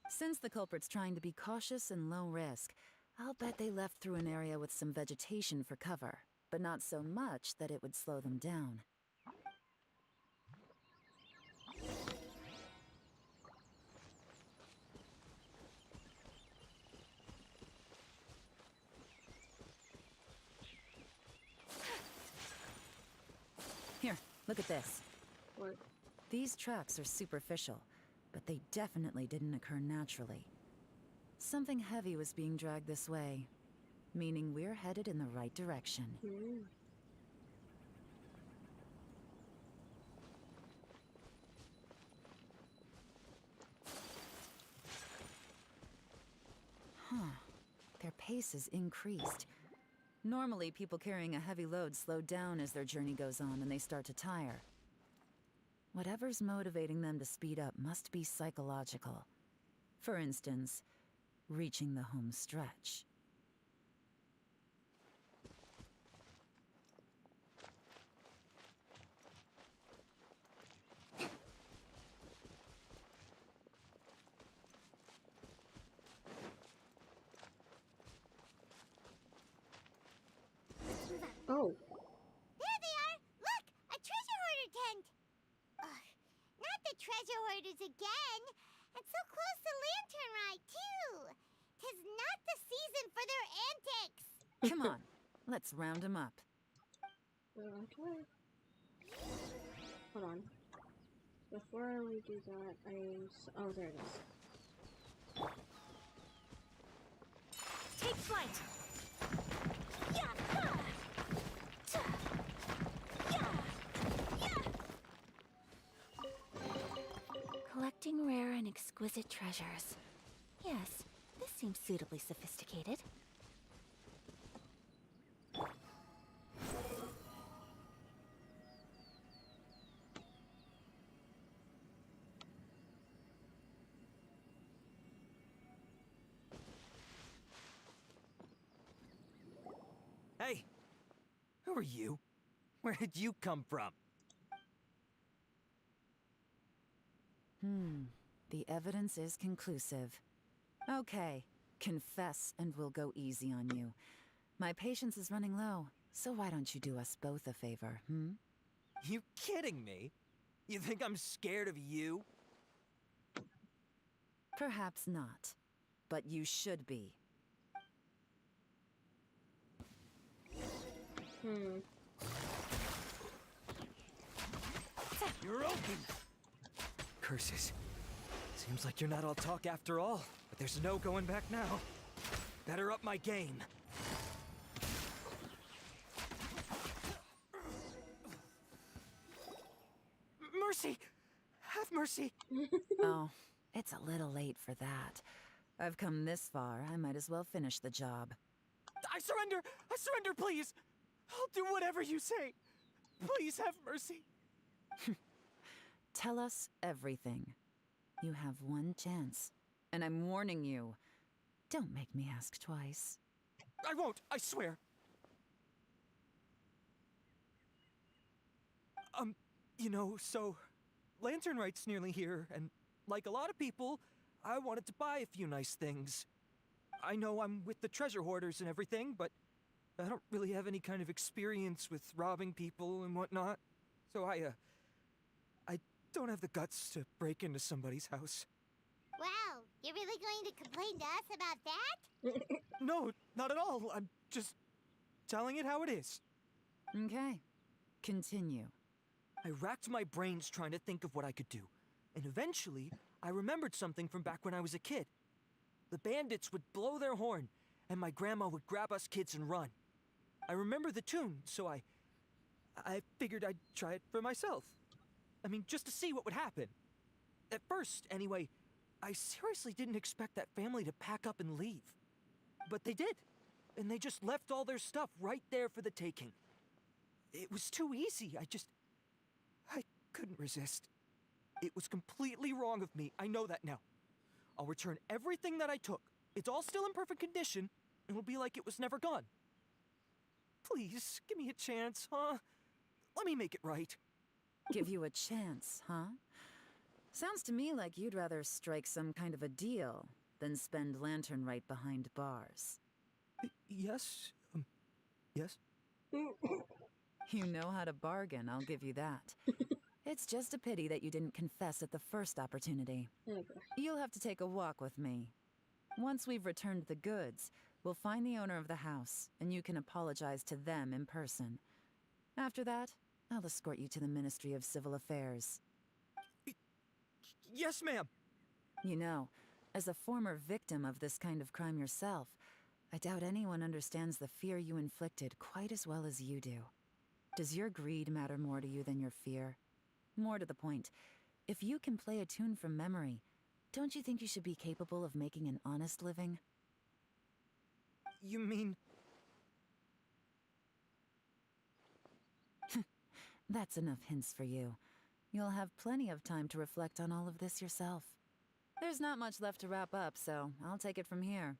Since the culprit's trying to be cautious and low risk, I'll bet they left through an area with some vegetation for cover, but not so much that it would slow them down. Here, look at this. What? These tracks are superficial, but they definitely didn't occur naturally. Something heavy was being dragged this way, meaning we're headed in the right direction. Mm. Huh. Their pace has increased. Normally, people carrying a heavy load slow down as their journey goes on and they start to tire. Whatever's motivating them to speed up must be psychological. For instance, reaching the home stretch. Oh. There they are! Look! A treasure hoarder tent! Ugh, not the treasure hoarders again! And so close to Lantern Ride, too! 'Tis not the season for their antics! Come on, let's round them up. Okay. Hold on. Before we do that, oh, there it is. Take flight! Collecting rare and exquisite treasures. Yes, this seems suitably sophisticated. Hey! Who are you? Where did you come from? The evidence is conclusive. Okay, confess and we'll go easy on you. My patience is running low, so why don't you do us both a favor, You kidding me? You think I'm scared of you? Perhaps not, but you should be. You're open! Curses. Seems like you're not all talk after all, but there's no going back now. Better up my game. Mercy! Have mercy! Oh, it's a little late for that. I've come this far, I might as well finish the job. I surrender! I surrender, please! I'll do whatever you say. Please have mercy. Tell us everything. You have one chance, and I'm warning you. Don't make me ask twice. I won't, I swear. You know, so Lantern Right's nearly here, and like a lot of people, I wanted to buy a few nice things. I know I'm with the treasure hoarders and everything, but I don't really have any kind of experience with robbing people and whatnot. So I don't have the guts to break into somebody's house. Wow, you're really going to complain to us about that? No, not at all. I'm just telling it how it is. Okay, continue. I racked my brains trying to think of what I could do, and eventually, I remembered something from back when I was a kid. The bandits would blow their horn, and my grandma would grab us kids and run. I remember the tune, so I figured I'd try it for myself. I mean, just to see what would happen. At first, anyway, I seriously didn't expect that family to pack up and leave. But they did, and they just left all their stuff right there for the taking. It was too easy, I couldn't resist. It was completely wrong of me, I know that now. I'll return everything that I took. It's all still in perfect condition, and it'll be like it was never gone. Please, give me a chance, huh? Let me make it right. Give you a chance, huh? Sounds to me like you'd rather strike some kind of a deal than spend lantern right behind bars. Yes? Yes? You know how to bargain, I'll give you that. It's just a pity that you didn't confess at the first opportunity. Okay. You'll have to take a walk with me. Once we've returned the goods, we'll find the owner of the house, and you can apologize to them in person. After that, I'll escort you to the Ministry of Civil Affairs. Yes, ma'am! You know, as a former victim of this kind of crime yourself, I doubt anyone understands the fear you inflicted quite as well as you do. Does your greed matter more to you than your fear? More to the point, if you can play a tune from memory, don't you think you should be capable of making an honest living? You mean... That's enough hints for you. You'll have plenty of time to reflect on all of this yourself. There's not much left to wrap up, so I'll take it from here.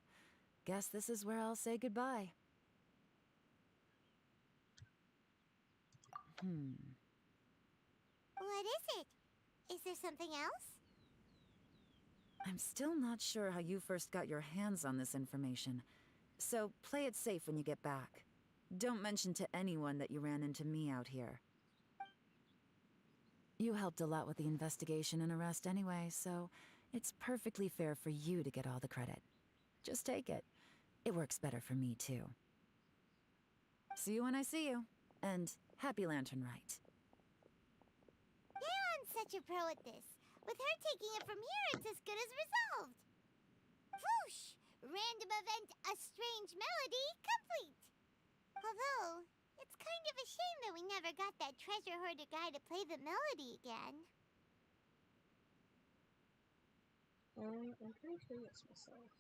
Guess this is where I'll say goodbye. What is it? Is there something else? I'm still not sure how you first got your hands on this information, so play it safe when you get back. Don't mention to anyone that you ran into me out here. You helped a lot with the investigation and arrest anyway, so it's perfectly fair for you to get all the credit. Just take it. It works better for me, too. See you when I see you, and happy Lantern Rite. Leon's such a pro at this. With her taking it from here, it's as good as resolved. Whoosh! Random event, a strange melody, complete. Although, it's kind of a shame that we never got that treasure hoarder guy to play the melody again. I'm trying to do this myself.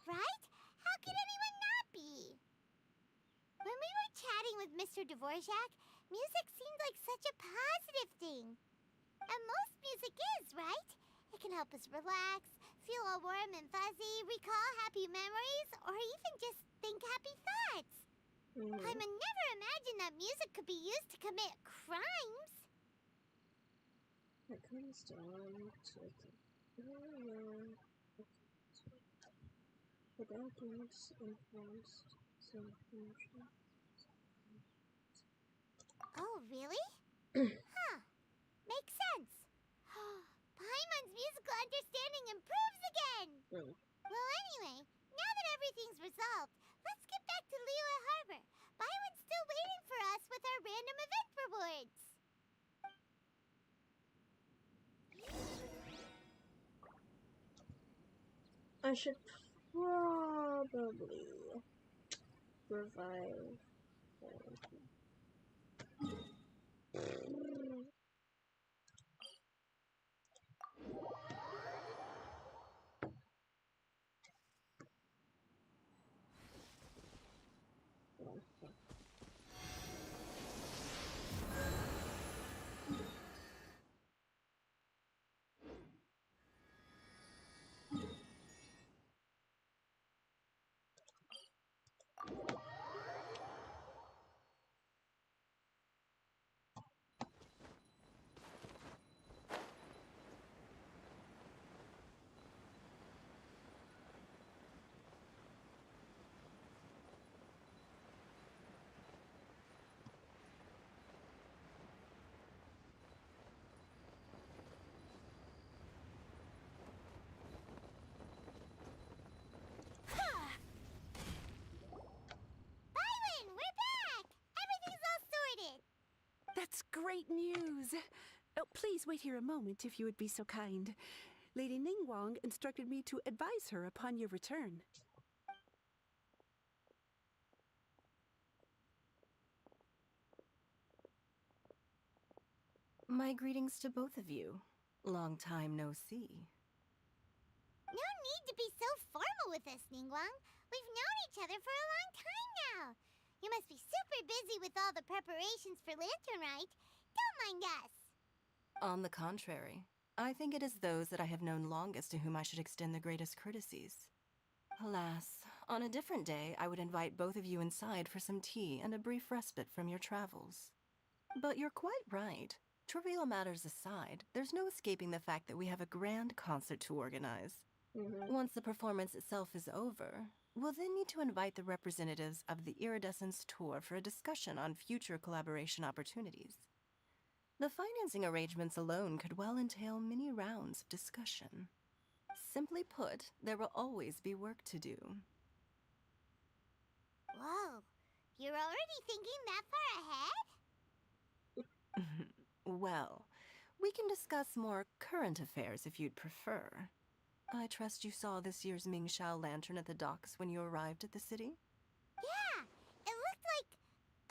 Right? How could anyone not be? When we were chatting with Mr. Dvorak, music seemed like such a positive thing. And most music is, right? It can help us relax, feel all warm and fuzzy, recall happy memories, or even just think happy thoughts. I would never imagine that music could be used to commit crimes. It comes down to the documents influenced some emotion. Oh, really? Huh. Makes sense. Paimon's musical understanding improves again. Really? Well, anyway, now that everything's resolved, let's get back to Liyue Harbor. Byron's still waiting for us with our random event rewards. I should probably revive. Byron, we're back! Everything's all sorted. That's great news. Oh, please wait here a moment if you would be so kind. Lady Ningguang instructed me to advise her upon your return. My greetings to both of you. Long time no see. No need to be so formal with us, Ningguang. We've known each other for a long time now. You must be super busy with all the preparations for Lantern Rite. Don't mind us. On the contrary, I think it is those that I have known longest to whom I should extend the greatest courtesies. Alas, on a different day, I would invite both of you inside for some tea and a brief respite from your travels. But you're quite right. Trivial matters aside, there's no escaping the fact that we have a grand concert to organize. Once the performance itself is over, we'll then need to invite the representatives of the Iridescence Tour for a discussion on future collaboration opportunities. The financing arrangements alone could well entail many rounds of discussion. Simply put, there will always be work to do. Whoa, you're already thinking that far ahead? Well, we can discuss more current affairs if you'd prefer. I trust you saw this year's Mingxiao lantern at the docks when you arrived at the city? Yeah, it looked like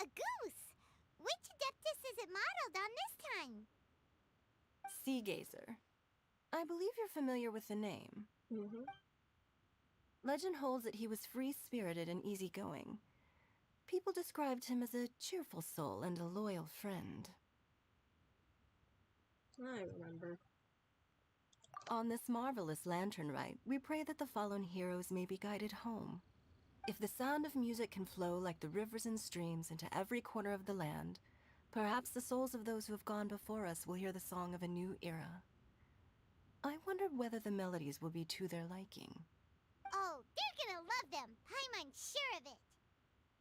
a goose. Which Adeptus is it modeled on this time? Sea Gazer. I believe you're familiar with the name. Legend holds that he was free-spirited and easygoing. People described him as a cheerful soul and a loyal friend. I remember. On this marvelous lantern rite, we pray that the fallen heroes may be guided home. If the sound of music can flow like the rivers and streams into every corner of the land, perhaps the souls of those who have gone before us will hear the song of a new era. I wondered whether the melodies will be to their liking. Oh, they're gonna love them. Paimon's sure of it.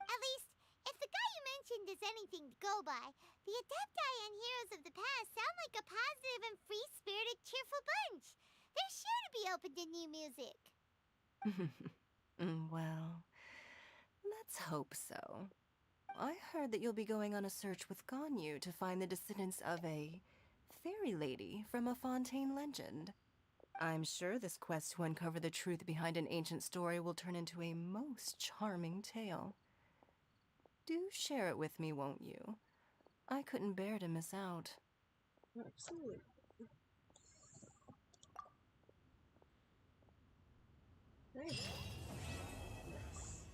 At least, if the guy you mentioned is anything to go by, the Adepti and heroes of the past sound like a positive and free-spirited, cheerful bunch. They're sure to be open to new music. Well, let's hope so. I heard that you'll be going on a search with Ganyu to find the descendants of a fairy lady from a Fontaine legend. I'm sure this quest to uncover the truth behind an ancient story will turn into a most charming tale. Do share it with me, won't you? I couldn't bear to miss out. Absolutely. Nice. Yes.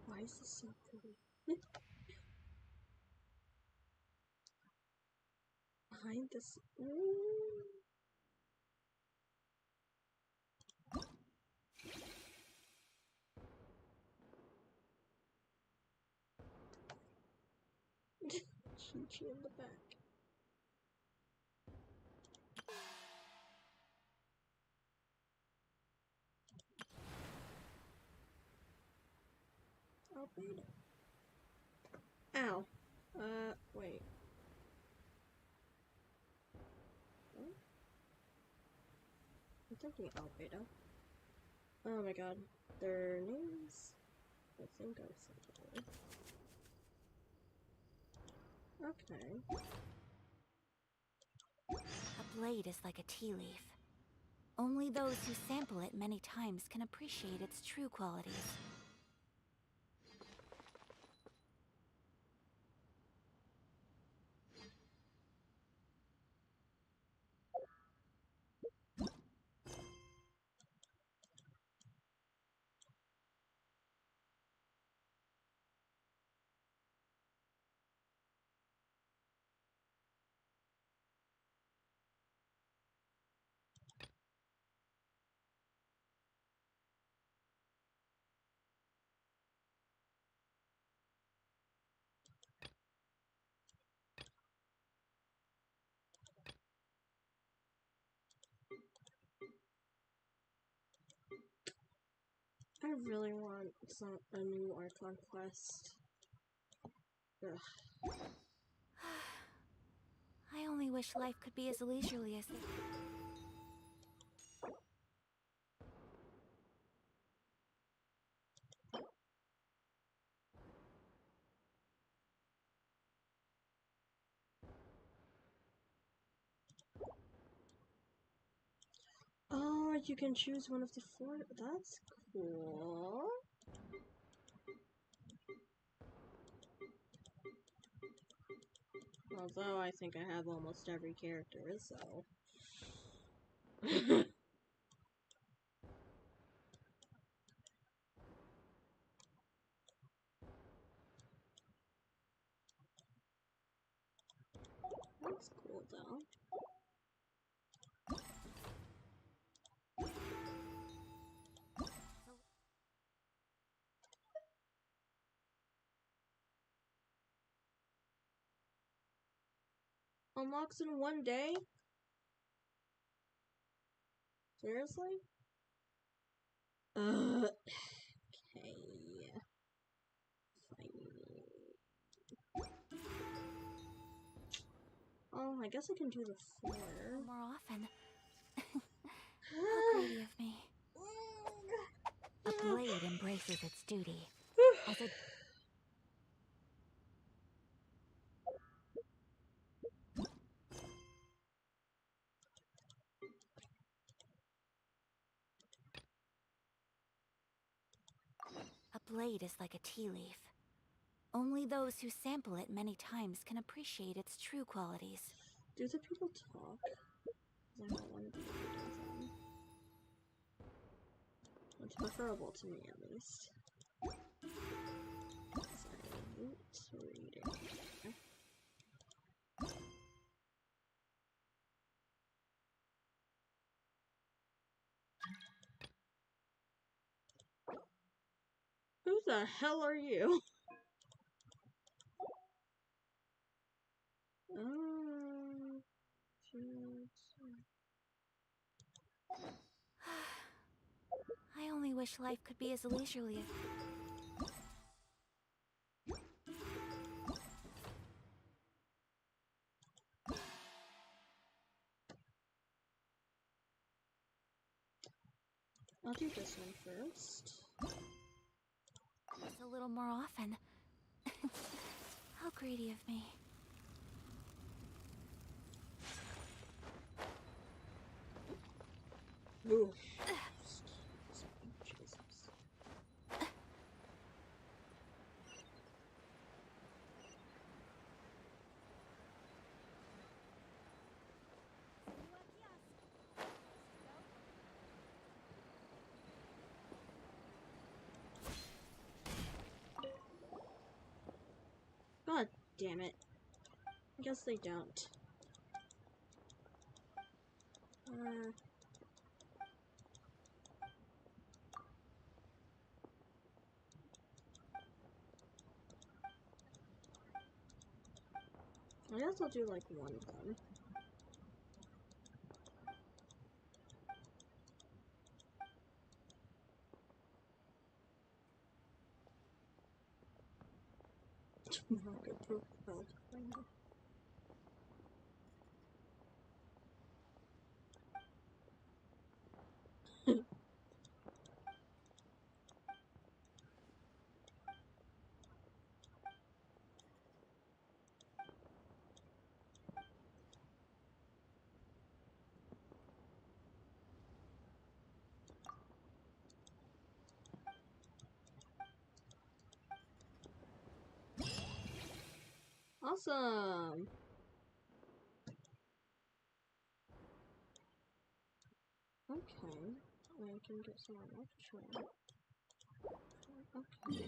Why is this so pretty? Behind this. Chi-Chi in the back. Oh, beta. Ow. Wait. What? I'm thinking Albedo. Oh my god. Their names, I think, are similar. Okay. A blade is like a tea leaf. Only those who sample it many times can appreciate its true qualities. I really want a new Archon quest. Ugh. I only wish life could be as leisurely as this. Oh, you can choose one of the four. That's cool. Although I think I have almost every character, so. That's cool though. unlocks in one day? Seriously? Okay. Oh, I guess I can do the flare. More often. How greedy of me. A blade embraces its duty. As a blade is like a tea leaf. Only those who sample it many times can appreciate its true qualities. Do the people talk? I don't want to be reading them. It's preferable to me, at least. Silent reading. Who the hell are you? I only wish life could be as leisurely as... I'll do this one first. Just a little more often. How greedy of me. Ooh. God damn it. I guess they don't. I guess I'll do like one of them. Market profile finder. Awesome! Okay, I can get some more extra. Okay.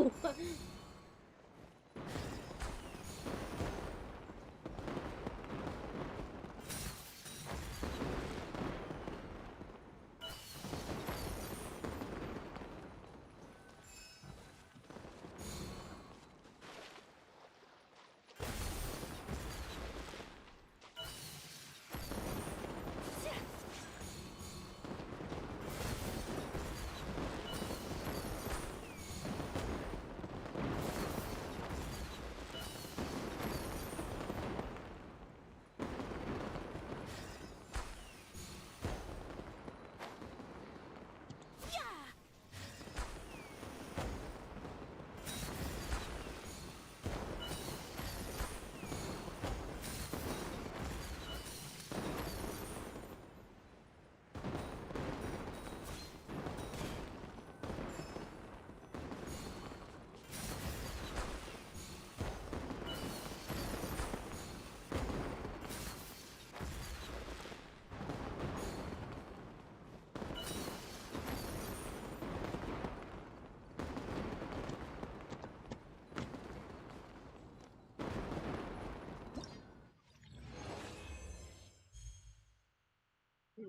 No!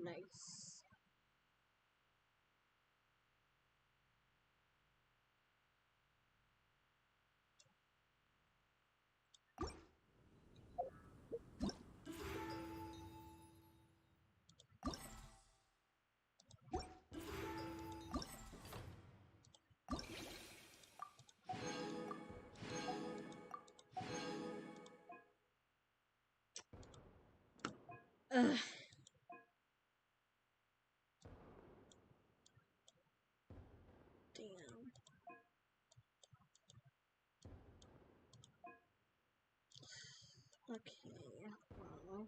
Nice. Ugh. Damn. Okay, well.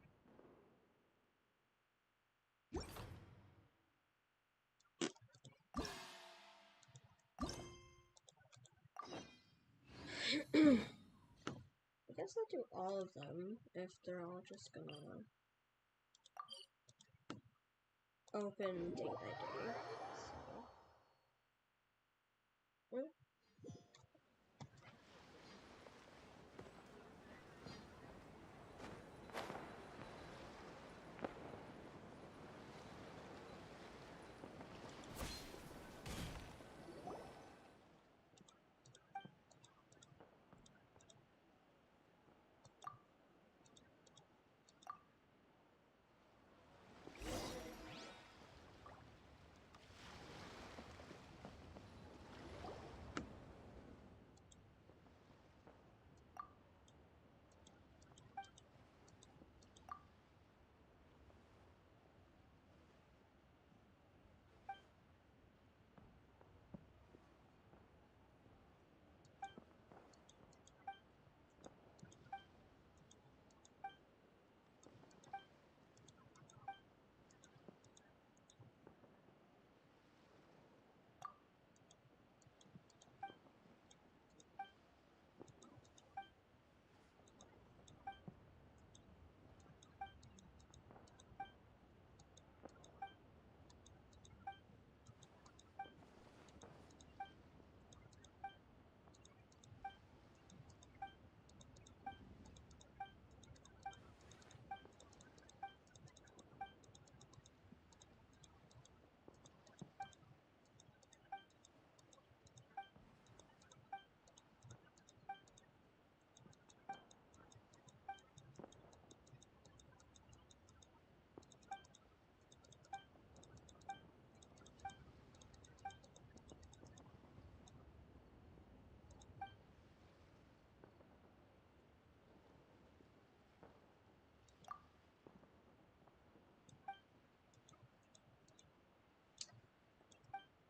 I guess I'll do all of them if they're all just gonna open day by day. So.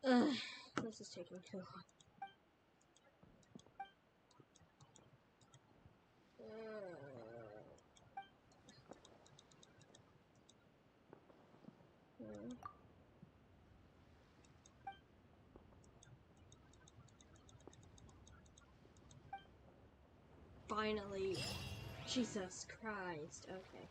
Ugh, this is taking too long. Finally. Jesus Christ. Okay.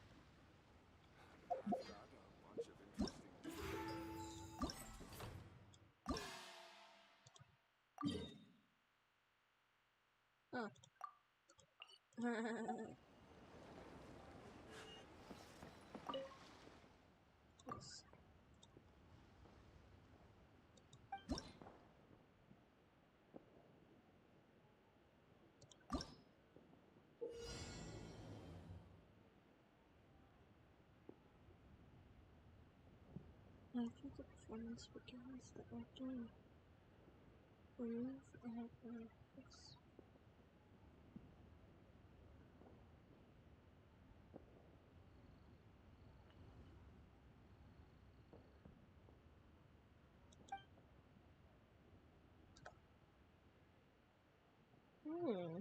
Yes. I think the performance begins the acting. Remove yes. Hmm.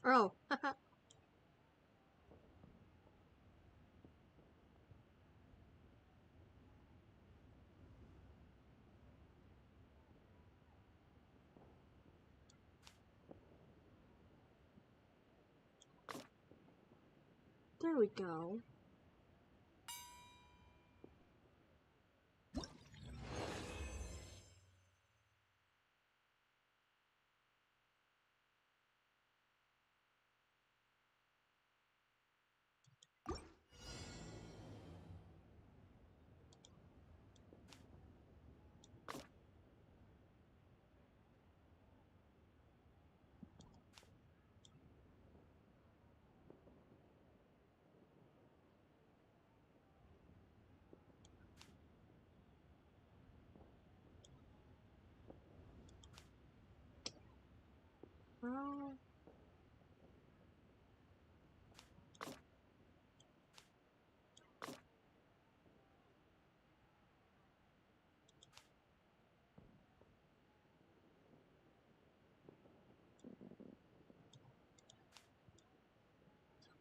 Oh. There we go. Oh.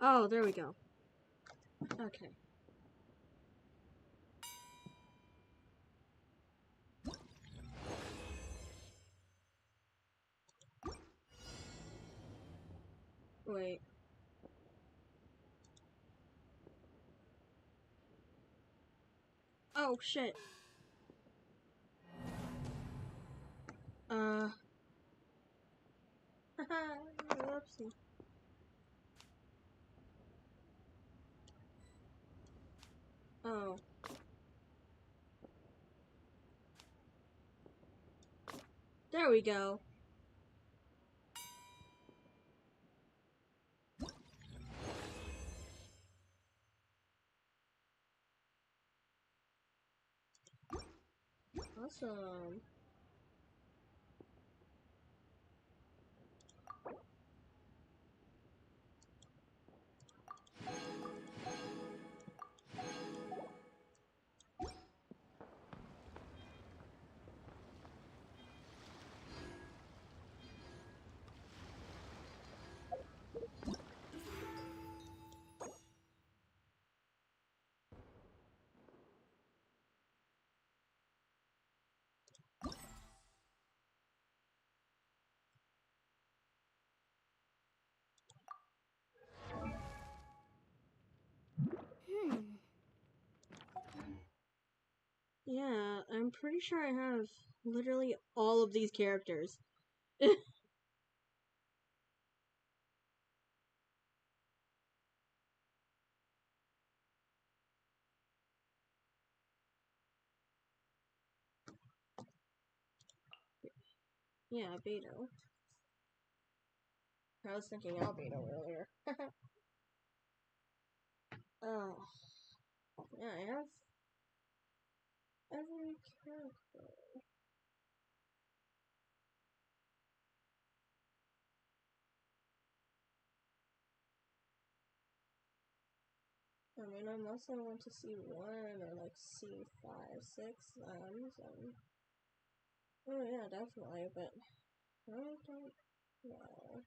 Oh, there we go. Okay. Wait. Oh, shit. Whoopsie. Oh. There we go. Awesome. Yeah, I'm pretty sure I have literally all of these characters. Yeah, Beto. I was thinking Albedo earlier. Oh. Yeah, I have every character. I mean, unless I want to see one or like see 5, 6, Oh yeah, definitely, but I don't know.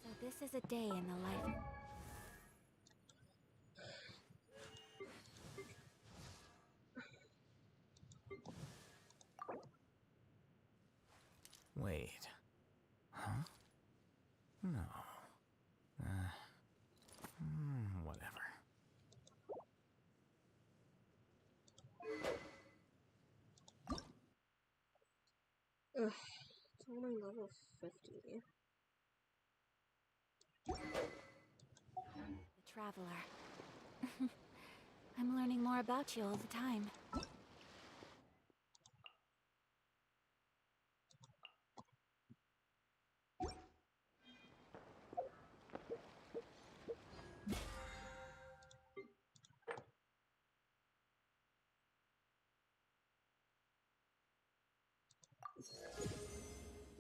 So this is a day in the life. Wait. Huh? No. Whatever. Ugh, it's only level 50. The traveler. I'm learning more about you all the time.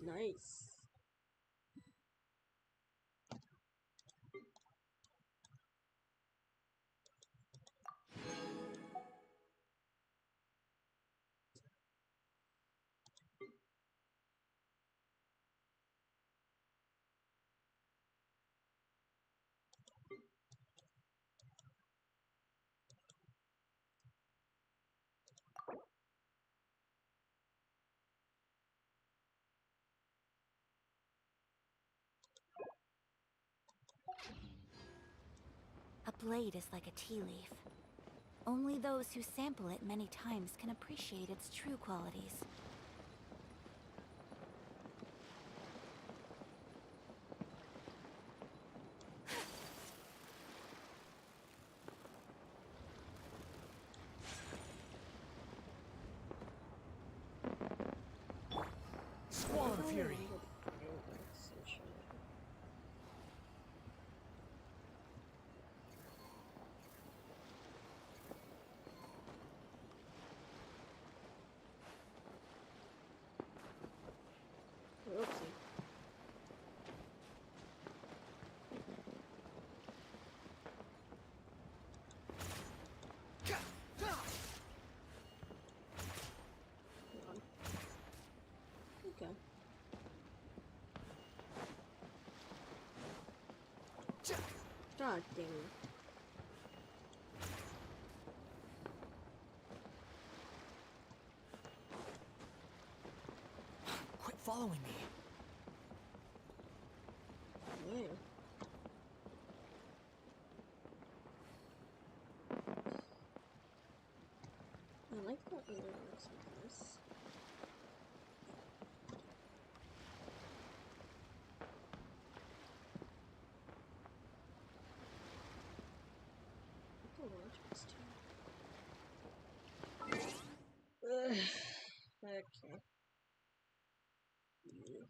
Nice. A blade is like a tea leaf. Only those who sample it many times can appreciate its true qualities. Squall of Fury! Oopsie. Okay. God dang it. Quit following me. Yeah. I like that it looks like this. I can watch this too. Ugh. Okay. Yeah.